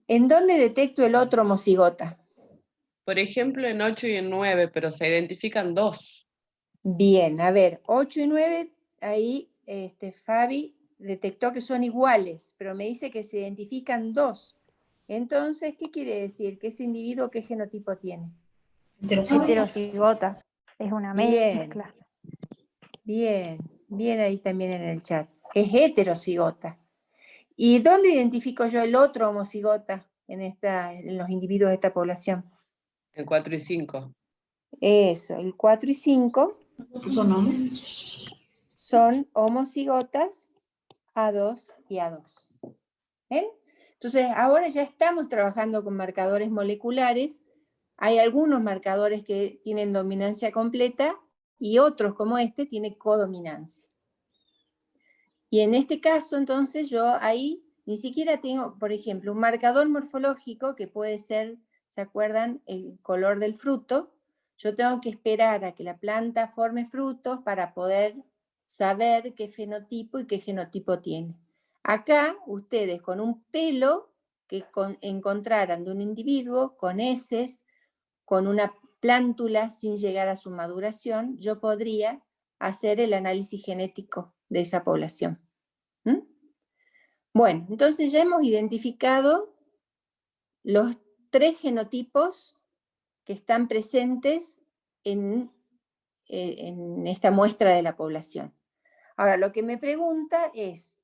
¿En dónde detecto el otro homocigota? Por ejemplo, en 8 y en 9, pero se identifican 2. Bien, a ver, 8 y 9, ahí Fabi detectó que son iguales, pero me dice que se identifican 2. Entonces, ¿qué quiere decir? ¿Que ese individuo qué genotipo tiene? Heterocigota. Es una mezcla. Bien, bien ahí también en el chat. Es heterocigota. ¿Y dónde identifico yo el otro homocigota en los individuos de esta población? El 4 y 5. Eso, el 4 y 5 son homocigotas A2 y A2. ¿Ven? Entonces, ahora ya estamos trabajando con marcadores moleculares. Hay algunos marcadores que tienen dominancia completa y otros, como este, tiene codominancia. Y en este caso, entonces, yo ahí ni siquiera tengo, por ejemplo, un marcador morfológico que puede ser, ¿se acuerdan? El color del fruto. yo tengo que esperar a que la planta forme frutos para poder saber qué fenotipo y qué genotipo tiene. Acá, ustedes con un pelo que encontraran de un individuo, con heces, con una plántula sin llegar a su maduración, yo podría hacer el análisis genético de esa población. ¿Mm? Bueno, entonces ya hemos identificado los 3 genotipos que están presentes en esta muestra de la población. Ahora, lo que me pregunta es,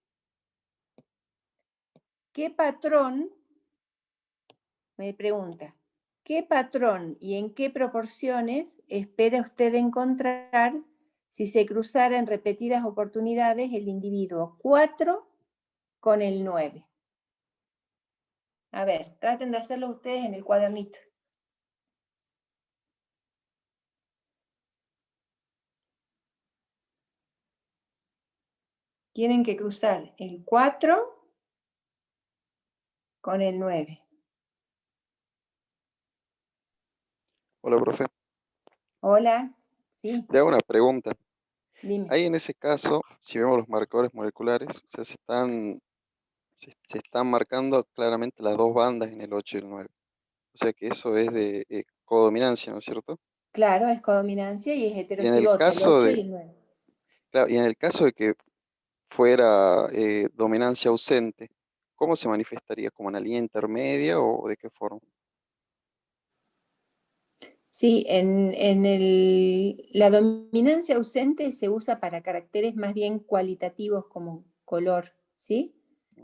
¿qué patrón? Me pregunta, ¿qué patrón y en qué proporciones espera usted encontrar si se cruzara en repetidas oportunidades el individuo 4 con el 9? A ver, traten de hacerlo ustedes en el cuadernito. Tienen que cruzar el 4 con el 9. Hola, profe. Hola, sí, Le hago una pregunta. dime. Ahí en ese caso, si vemos los marcadores moleculares, o sea, se están marcando claramente las 2 bandas en el 8 y el 9. O sea que eso es de codominancia, ¿no es cierto? Claro, es codominancia y es Y en el heterocigota, el caso 8 y de, el 9. claro, y en el caso de que fuera dominancia ausente, ¿cómo se manifestaría? ¿Como una línea intermedia o de qué forma? Sí, la dominancia ausente se usa para caracteres más bien cualitativos como color, ¿sí?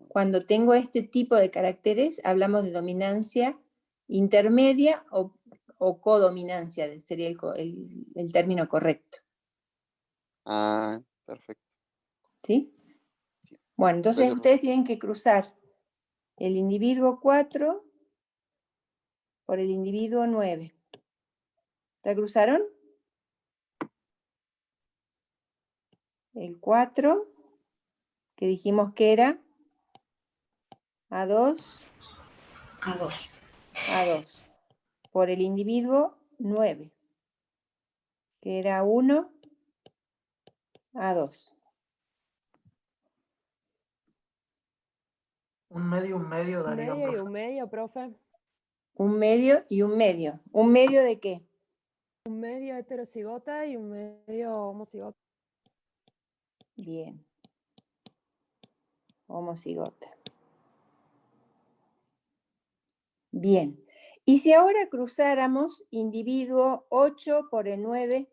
Cuando tengo este tipo de caracteres, hablamos de dominancia intermedia o codominancia, sería el término correcto, Ah, perfecto. ¿sí? Bueno, entonces Gracias, profe. ustedes tienen que cruzar el individuo 4 por el individuo 9. ¿La cruzaron? El 4, que dijimos que era A2, A2, por el individuo 9, que era 1, A2. Un medio Un daría, medio y profe. un medio, profe. Un medio y un medio. ¿Un medio de qué? Un medio heterocigota y un medio homocigota. Bien. Homocigota. Bien. Y si ahora cruzáramos individuo 8 por el 9,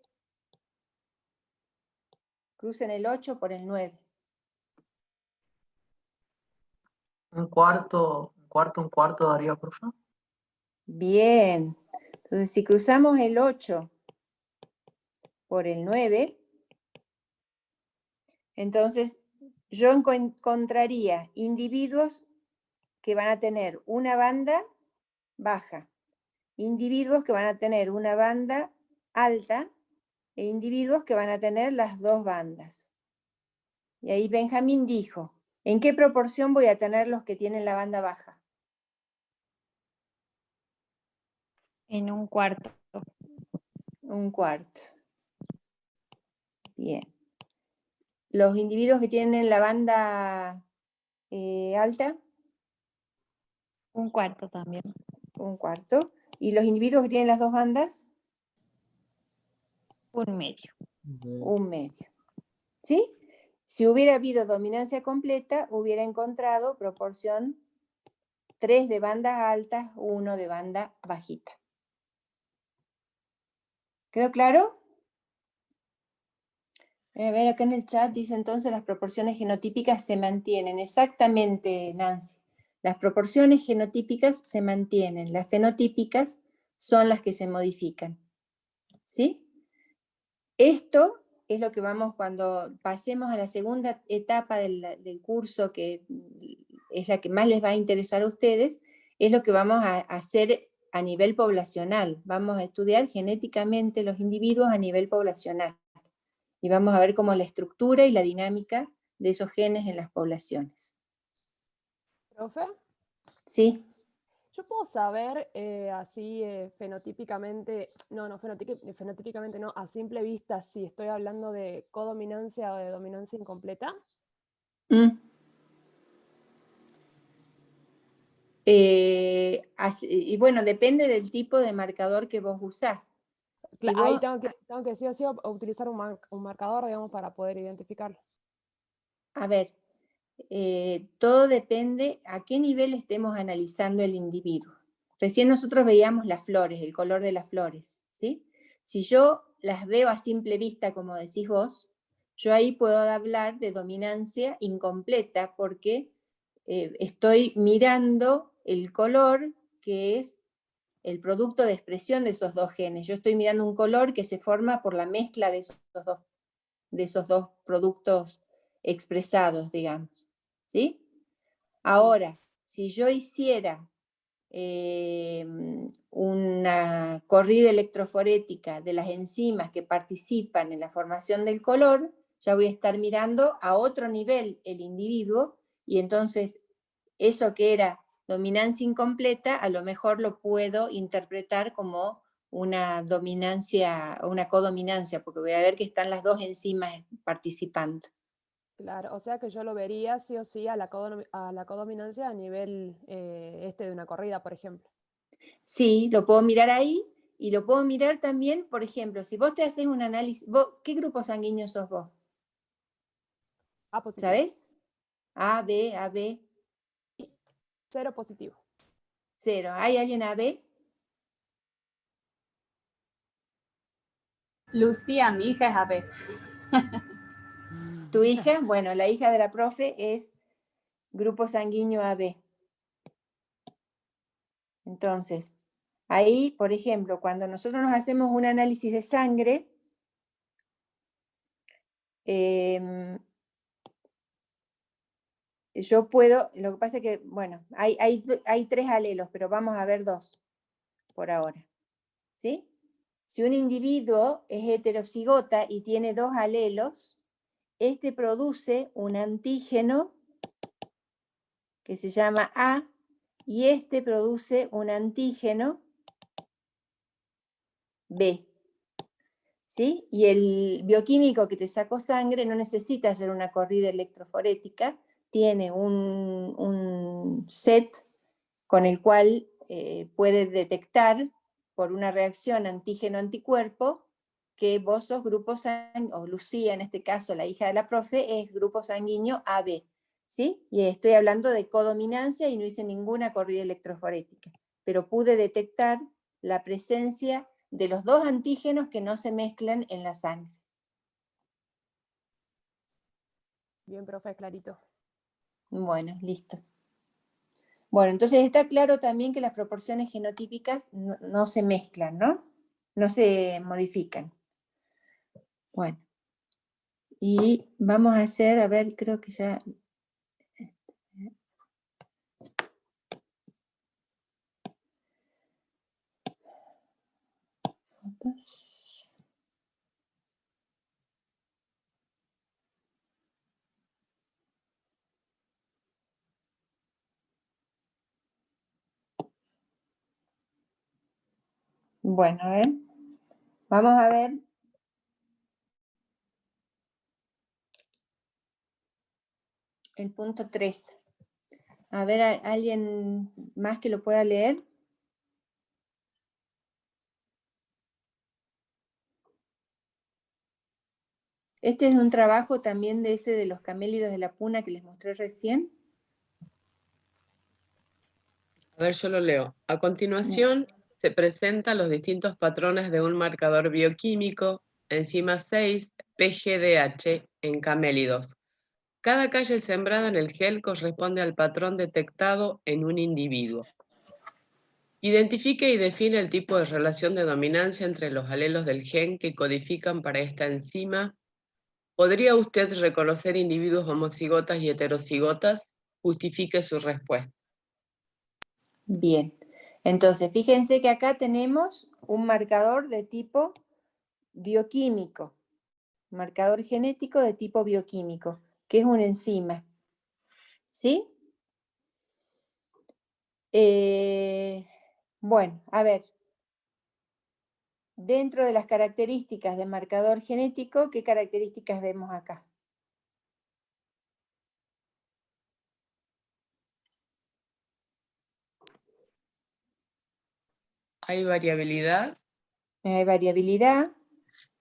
crucen el 8 por el 9. Un cuarto daría, profe. Bien. Entonces, si cruzamos el 8 por el 9, entonces yo encontraría individuos que van a tener una banda baja, individuos que van a tener una banda alta e individuos que van a tener las 2 bandas. Y ahí Benjamín dijo, ¿en qué proporción voy a tener los que tienen la banda baja? En un cuarto. Un cuarto. Bien. Los individuos que tienen la banda alta. Un cuarto también. Un cuarto. ¿Y los individuos que tienen las 2 bandas? Un medio. Un medio. ¿Sí? Si hubiera habido dominancia completa, hubiera encontrado proporción 3 de bandas altas, 1 de banda bajita. ¿Quedó claro? A ver, acá en el chat dice entonces las proporciones genotípicas se mantienen. Exactamente, Nancy. Las proporciones genotípicas se mantienen. Las fenotípicas son las que se modifican. ¿Sí? Esto es lo que vamos, cuando pasemos a la segunda etapa del curso, que es la que más les va a interesar a ustedes, es lo que vamos a hacer a nivel poblacional. Vamos a estudiar genéticamente los individuos a nivel poblacional. Y vamos a ver cómo la estructura y la dinámica de esos genes en las poblaciones. ¿Profe? Sí. Yo puedo saber así fenotípicamente, fenotípicamente no, a simple vista, si estoy hablando de codominancia o de dominancia incompleta. Y bueno, depende del tipo de marcador que vos usás. Si Ahí vos- tengo que sí o sí utilizar un marcador, digamos, para poder identificarlo. A ver, todo depende a qué nivel estemos analizando el individuo. Recién nosotros veíamos las flores, el color de las flores, ¿sí? Si yo las veo a simple vista, como decís vos, yo ahí puedo hablar de dominancia incompleta porque estoy mirando el color que es el producto de expresión de esos dos genes. Yo estoy mirando un color que se forma por la mezcla de esos dos productos expresados, digamos. ¿Sí? Ahora, si yo hiciera una corrida electroforética de las enzimas que participan en la formación del color, ya voy a estar mirando a otro nivel el individuo, y entonces eso que era dominancia incompleta, a lo mejor lo puedo interpretar como una dominancia o una codominancia, porque voy a ver que están las dos enzimas participando. Claro, o sea que yo lo vería sí o sí a la codominancia a nivel de una corrida, por ejemplo. Sí, lo puedo mirar ahí, y lo puedo mirar también, por ejemplo, si vos te haces un análisis, ¿qué grupo sanguíneo sos vos? A positivo. ¿Sabés? A, B, AB. Cero positivo. Cero. ¿Hay alguien AB? Lucía, mi hija es AB. ¿Tu hija? Bueno, la hija de la profe es grupo sanguíneo AB. Entonces, ahí, por ejemplo, cuando nosotros nos hacemos un análisis de sangre, yo puedo, lo que pasa es que, bueno, hay 3 alelos, pero vamos a ver 2 por ahora. ¿Sí? Si un individuo es heterocigota y tiene 2 alelos, este produce un antígeno que se llama A, y este produce un antígeno B. ¿Sí? Y el bioquímico que te sacó sangre no necesita hacer una corrida electroforética, tiene un set con el cual puede detectar por una reacción antígeno-anticuerpo que vos sos grupo sanguíneo, o Lucía en este caso, la hija de la profe, es grupo sanguíneo AB. ¿Sí? Y estoy hablando de codominancia y no hice ninguna corrida electroforética, pero pude detectar la presencia de los 2 antígenos que no se mezclan en la sangre. Bien, profe, clarito. Bueno, listo. Bueno, entonces está claro también que las proporciones genotípicas no se mezclan, ¿no? No se modifican. Bueno, y vamos a hacer, a ver, creo que ya... Bueno, a ver. Vamos a ver. El punto 3. A ver, ¿alguien más que lo pueda leer? Este es un trabajo también de ese de los camélidos de la puna que les mostré recién. A ver, yo lo leo. A continuación, se presentan los distintos patrones de un marcador bioquímico, enzima 6, PGDH, en camélidos. Cada calle sembrada en el gel corresponde al patrón detectado en un individuo. Identifique y define el tipo de relación de dominancia entre los alelos del gen que codifican para esta enzima. ¿Podría usted reconocer individuos homocigotas y heterocigotas? Justifique su respuesta. Bien, entonces fíjense que acá tenemos un marcador de tipo bioquímico, marcador genético de tipo bioquímico, que es una enzima. ¿Sí? Bueno, a ver. Dentro de las características del marcador genético, ¿qué características vemos acá? Hay variabilidad. Hay variabilidad.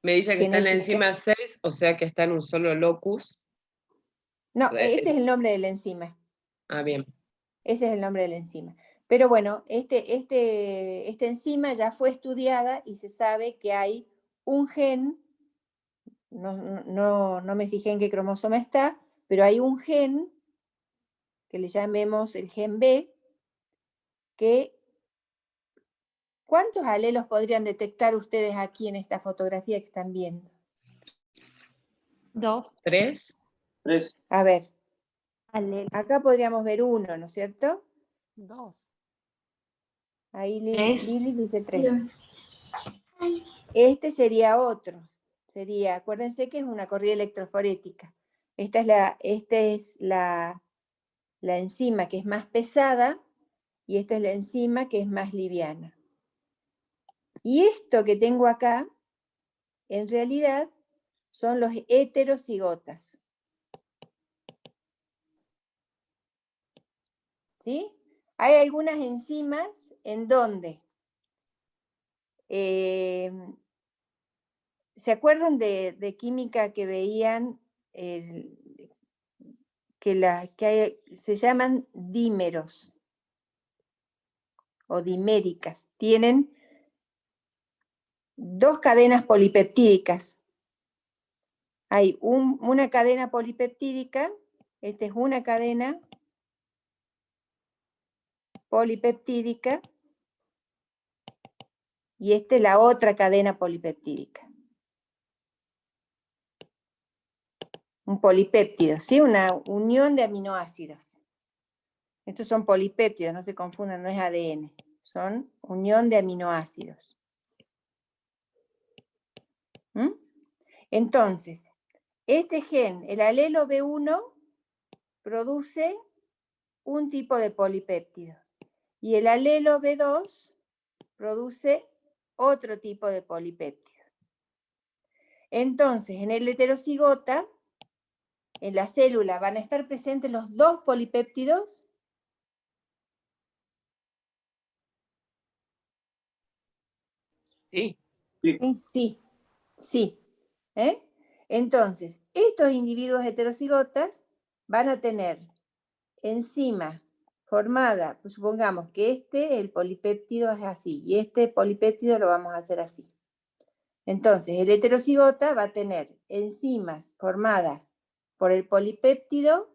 Me dice que está en la genética. enzima 6, o sea que está en un solo locus. No, ese es el nombre de la enzima. Ah, bien. Ese es el nombre de la enzima. Pero bueno, esta enzima ya fue estudiada y se sabe que hay un gen, no me fijé en qué cromosoma está, pero hay un gen, que le llamemos el gen B, que ¿cuántos alelos podrían detectar ustedes aquí en esta fotografía que están viendo? 2. 3. A ver. Alelos. Acá podríamos ver 1, ¿no es cierto? 2. Ahí Tres. Lili dice 3. Este sería otro. Sería, acuérdense que es una corrida electroforética. Esta es la enzima que es más pesada y esta es la enzima que es más liviana. Y esto que tengo acá, en realidad, son los heterocigotas. ¿Sí? Hay algunas enzimas en donde ¿se acuerdan de química que veían se llaman dímeros o diméricas? Tienen 2 cadenas polipeptídicas. Hay una cadena polipeptídica, esta es una cadena polipeptídica y esta es la otra cadena polipeptídica. Un polipéptido, ¿sí? Una unión de aminoácidos. Estos son polipéptidos, no se confundan, no es ADN. Son unión de aminoácidos. ¿Mm? Entonces, este gen, el alelo B1, produce un tipo de polipéptido. Y el alelo B2 produce otro tipo de polipéptido. Entonces, en el heterocigota, en la célula, van a estar presentes los 2 polipéptidos. Sí. Sí. ¿Eh? Entonces, estos individuos heterocigotas van a tener enzima formada, pues supongamos que el polipéptido es así, y este polipéptido lo vamos a hacer así. Entonces, el heterocigota va a tener enzimas formadas por el polipéptido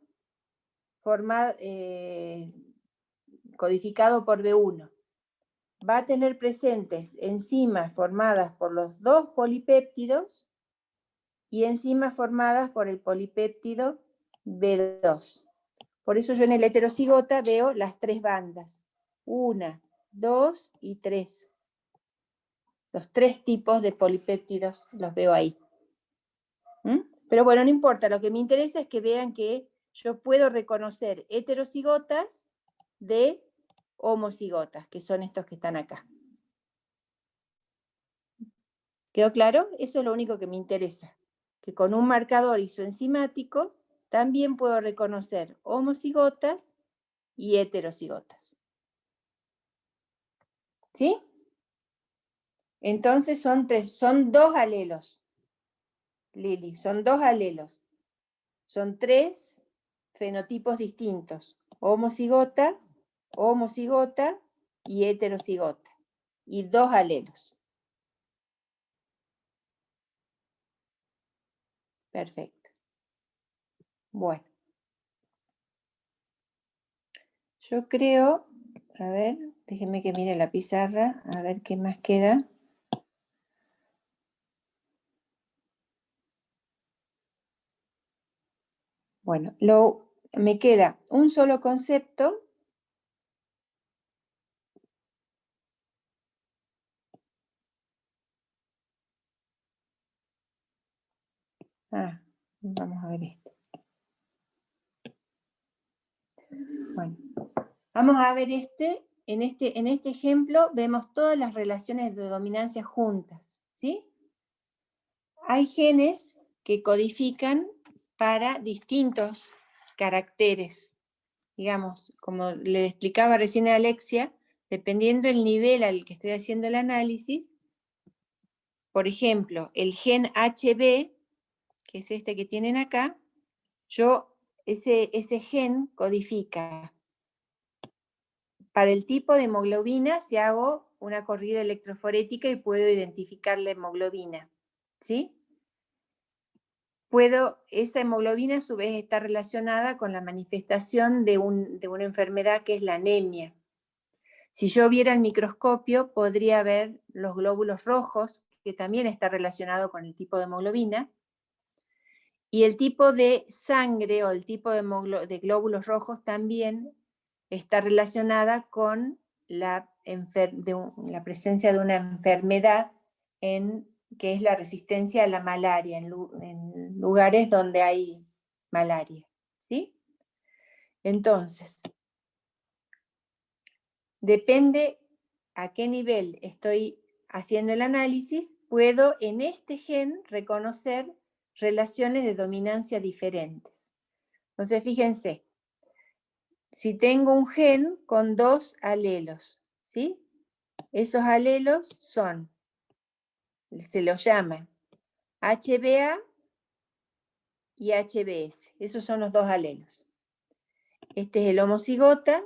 codificado por B1. Va a tener presentes enzimas formadas por los 2 polipéptidos y enzimas formadas por el polipéptido B2. Por eso yo en el heterocigota veo las 3 bandas. 1, 2 y 3. Los 3 tipos de polipéptidos los veo ahí. Pero bueno, no importa, lo que me interesa es que vean que yo puedo reconocer heterocigotas de homocigotas, que son estos que están acá. ¿Quedó claro? Eso es lo único que me interesa. Que con un marcador isoenzimático también puedo reconocer homocigotas y heterocigotas. ¿Sí? Entonces son 2 alelos. Lili, son 2 alelos. Son 3 fenotipos distintos. Homocigota y heterocigota. Y 2 alelos. Perfecto. Bueno. Yo creo, a ver, déjenme que mire la pizarra, a ver qué más queda. Bueno, me queda un solo concepto. Vamos a ver esto. Bueno, Vamos a ver en este ejemplo vemos todas las relaciones de dominancia juntas, ¿sí? Hay genes que codifican para distintos caracteres. Digamos, como le explicaba recién a Alexia, dependiendo del nivel al que estoy haciendo el análisis, por ejemplo, el gen HB, que es este que tienen acá, ese gen codifica. Para el tipo de hemoglobina, si hago una corrida electroforética y puedo identificar la hemoglobina, ¿sí? Esa hemoglobina a su vez está relacionada con la manifestación de una enfermedad que es la anemia. Si yo viera el microscopio, podría ver los glóbulos rojos, que también está relacionado con el tipo de hemoglobina, y el tipo de sangre o el tipo de glóbulos rojos también está relacionada con la presencia de una enfermedad que es la resistencia a la malaria, en lugares donde hay malaria, ¿sí? Entonces, depende a qué nivel estoy haciendo el análisis, puedo en este gen reconocer relaciones de dominancia diferentes. Entonces, fíjense, si tengo un gen con dos alelos, ¿sí? Esos alelos se los llama HBA y HBS. Esos son los dos alelos. Este es el homocigota,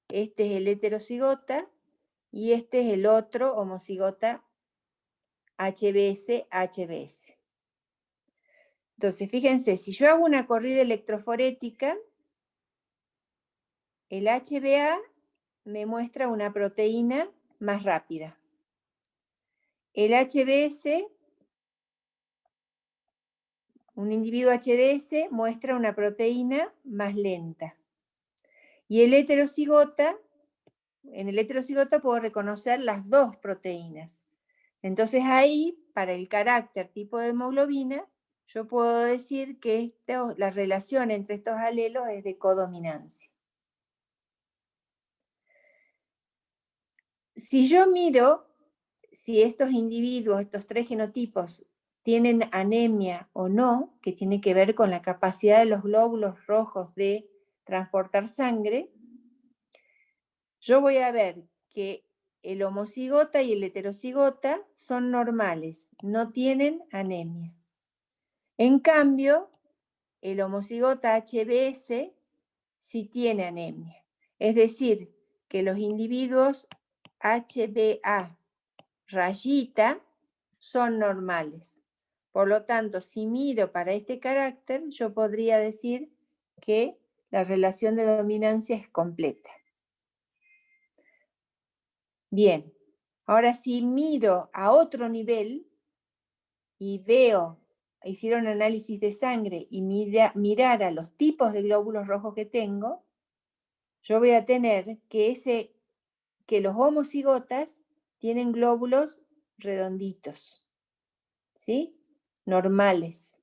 este es el heterocigota y este es el otro homocigota HBS. Entonces, fíjense, si yo hago una corrida electroforética, el HBA me muestra una proteína más rápida. El HBS, un individuo HBS muestra una proteína más lenta. Y el heterocigota, en el heterocigota puedo reconocer las dos proteínas. Entonces ahí, para el carácter tipo de hemoglobina, yo puedo decir que la relación entre estos alelos es de codominancia. Si yo miro si estos individuos, estos tres genotipos, tienen anemia o no, que tiene que ver con la capacidad de los glóbulos rojos de transportar sangre, yo voy a ver que el homocigota y el heterocigota son normales, no tienen anemia. En cambio, el homocigota HBS sí tiene anemia. Es decir, que los individuos HBA rayita son normales. Por lo tanto, si miro para este carácter, yo podría decir que la relación de dominancia es completa. Bien, ahora si miro a otro nivel y hicieron análisis de sangre y mirara los tipos de glóbulos rojos que tengo, yo voy a tener que los homocigotas tienen glóbulos redonditos, ¿sí? Normales.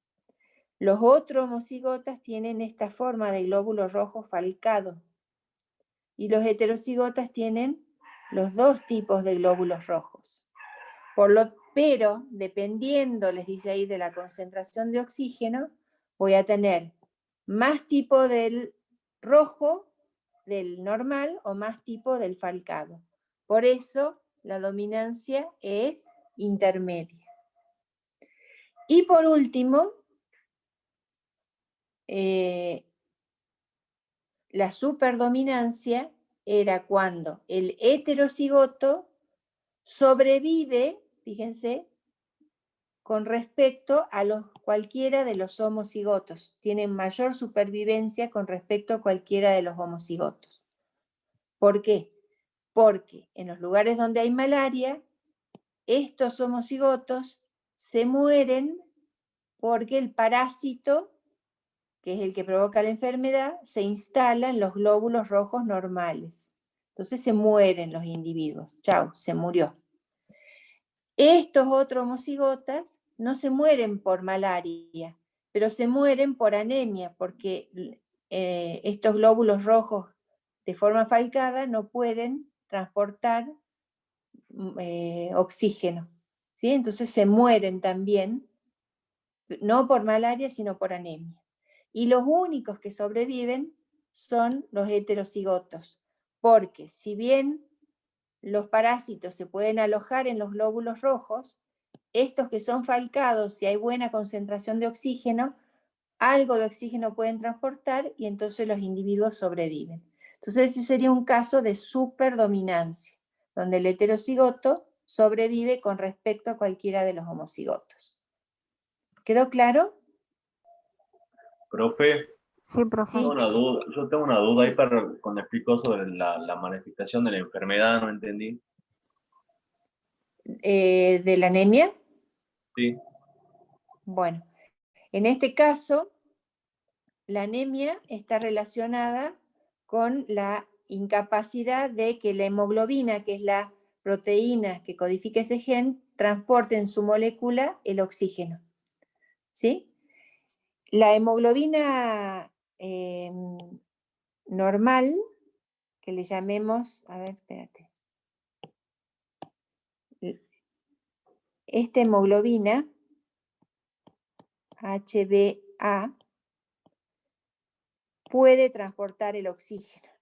Los otros homocigotas tienen esta forma de glóbulo rojo falcado y los heterocigotas tienen los dos tipos de glóbulos rojos. Pero dependiendo, les dice ahí, de la concentración de oxígeno, voy a tener más tipo del rojo, del normal, o más tipo del falcado. Por eso la dominancia es intermedia. Y por último, la superdominancia era cuando el heterocigoto sobrevive, fíjense, con respecto a cualquiera de los homocigotos. Tienen mayor supervivencia con respecto a cualquiera de los homocigotos. ¿Por qué? Porque en los lugares donde hay malaria, estos homocigotos se mueren porque el parásito, que es el que provoca la enfermedad, se instala en los glóbulos rojos normales. Entonces se mueren los individuos. Chau, se murió. Estos otros homocigotas no se mueren por malaria, pero se mueren por anemia, porque estos glóbulos rojos de forma falcada no pueden transportar oxígeno, ¿sí? Entonces se mueren también, no por malaria, sino por anemia. Y los únicos que sobreviven son los heterocigotos, porque si bien los parásitos se pueden alojar en los glóbulos rojos, estos que son falcados, si hay buena concentración de oxígeno, algo de oxígeno pueden transportar y entonces los individuos sobreviven. Entonces ese sería un caso de superdominancia, donde el heterocigoto sobrevive con respecto a cualquiera de los homocigotos. ¿Quedó claro? Profe, Sí, profe. yo tengo una duda ahí cuando explicó sobre la manifestación de la enfermedad, no entendí. ¿De la anemia? Sí. Bueno, en este caso, la anemia está relacionada con la incapacidad de que la hemoglobina, que es la proteína que codifica ese gen, transporte en su molécula el oxígeno. ¿Sí? La hemoglobina normal, que le llamemos, a ver, espérate. Esta hemoglobina, HbA, puede transportar el oxígeno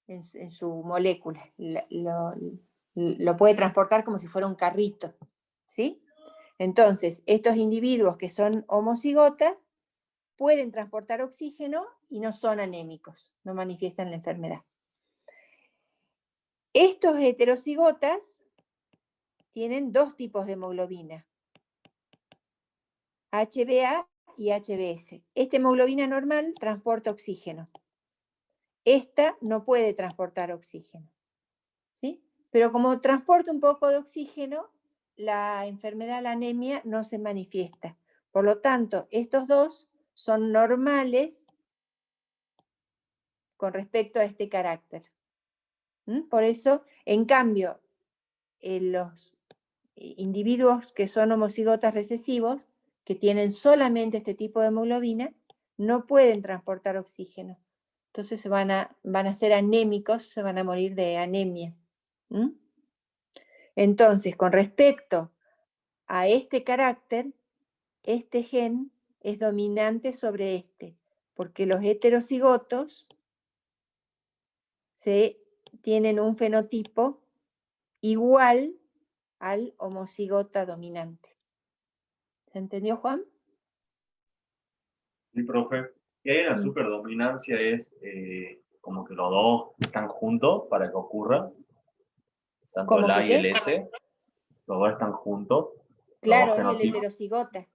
en su molécula. Lo puede transportar como si fuera un carrito, ¿sí? Entonces, estos individuos que son homocigotas pueden transportar oxígeno y no son anémicos, no manifiestan la enfermedad. Estos heterocigotas tienen dos tipos de hemoglobina, HbA y HbS. Esta hemoglobina normal transporta oxígeno. Esta no puede transportar oxígeno, ¿sí? Pero como transporta un poco de oxígeno, la enfermedad, la anemia, no se manifiesta. Por lo tanto, estos dos son normales con respecto a este carácter. Por eso, en cambio, los individuos que son homocigotas recesivos, que tienen solamente este tipo de hemoglobina, no pueden transportar oxígeno. Entonces van a ser anémicos, se van a morir de anemia. Entonces, con respecto a este carácter, este gen es dominante sobre este, porque los heterocigotos tienen un fenotipo igual al homocigota dominante. ¿Se entendió, Juan? Sí, profe. Y ahí en la superdominancia es como que los dos están juntos para que ocurra. Tanto el A y el S, los dos están juntos. Claro, es el heterocigota.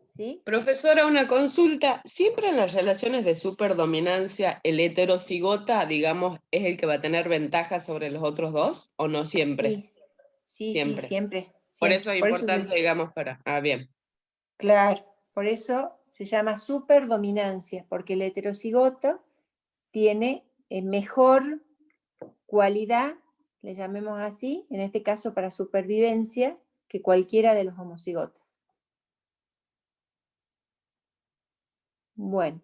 ¿Sí? Profesora, una consulta. ¿Siempre en las relaciones de superdominancia el heterocigota, digamos, es el que va a tener ventaja sobre los otros dos? ¿O no siempre? Sí, siempre. Sí, siempre. Por eso es importante, digamos, para... Ah, bien. Claro, por eso se llama superdominancia, porque el heterocigoto tiene mejor cualidad, le llamemos así, en este caso para supervivencia, que cualquiera de los homocigotas. Bueno,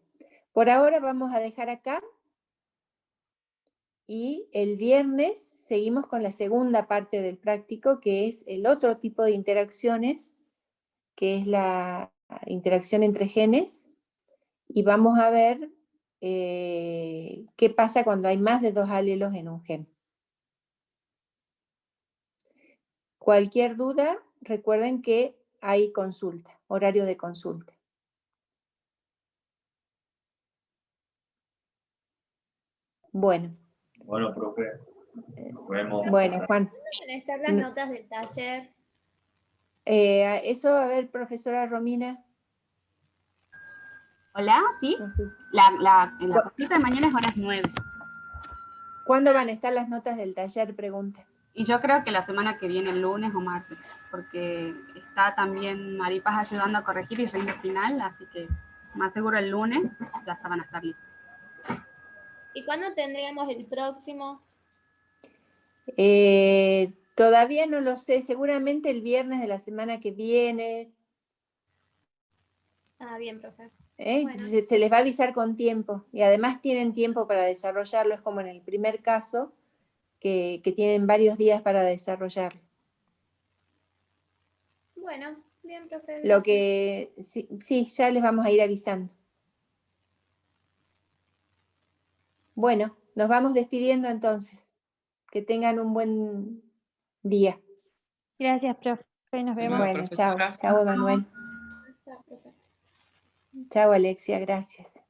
por ahora vamos a dejar acá y el viernes seguimos con la segunda parte del práctico, que es el otro tipo de interacciones, que es la interacción entre genes, y vamos a ver qué pasa cuando hay más de 2 alelos en un gen. Cualquier duda, recuerden que hay consulta, horario de consulta. Bueno. Bueno, profe, nos vemos. Bueno, Juan. ¿Van a estar las notas del taller? Eso, a ver, profesora Romina. Hola, ¿sí? No sé. La cosita de mañana es horas 9. ¿Cuándo van a estar las notas del taller? Pregunta. Y yo creo que la semana que viene, el lunes o martes, porque está también Maripaz ayudando a corregir y rinde final, así que más seguro el lunes ya van a estar listas. ¿Y cuándo tendríamos el próximo? Todavía no lo sé, seguramente el viernes de la semana que viene. Ah, bien, profe. Bueno. Se les va a avisar con tiempo y además tienen tiempo para desarrollarlo, es como en el primer caso, que tienen varios días para desarrollarlo. Bueno, bien, profe. Lo gracias. que sí, ya les vamos a ir avisando. Bueno, nos vamos despidiendo entonces. Que tengan un buen día. Gracias, profe. Nos vemos. Bueno, chao. profesora. Chao, Emanuel. Chao, Alexia. Gracias.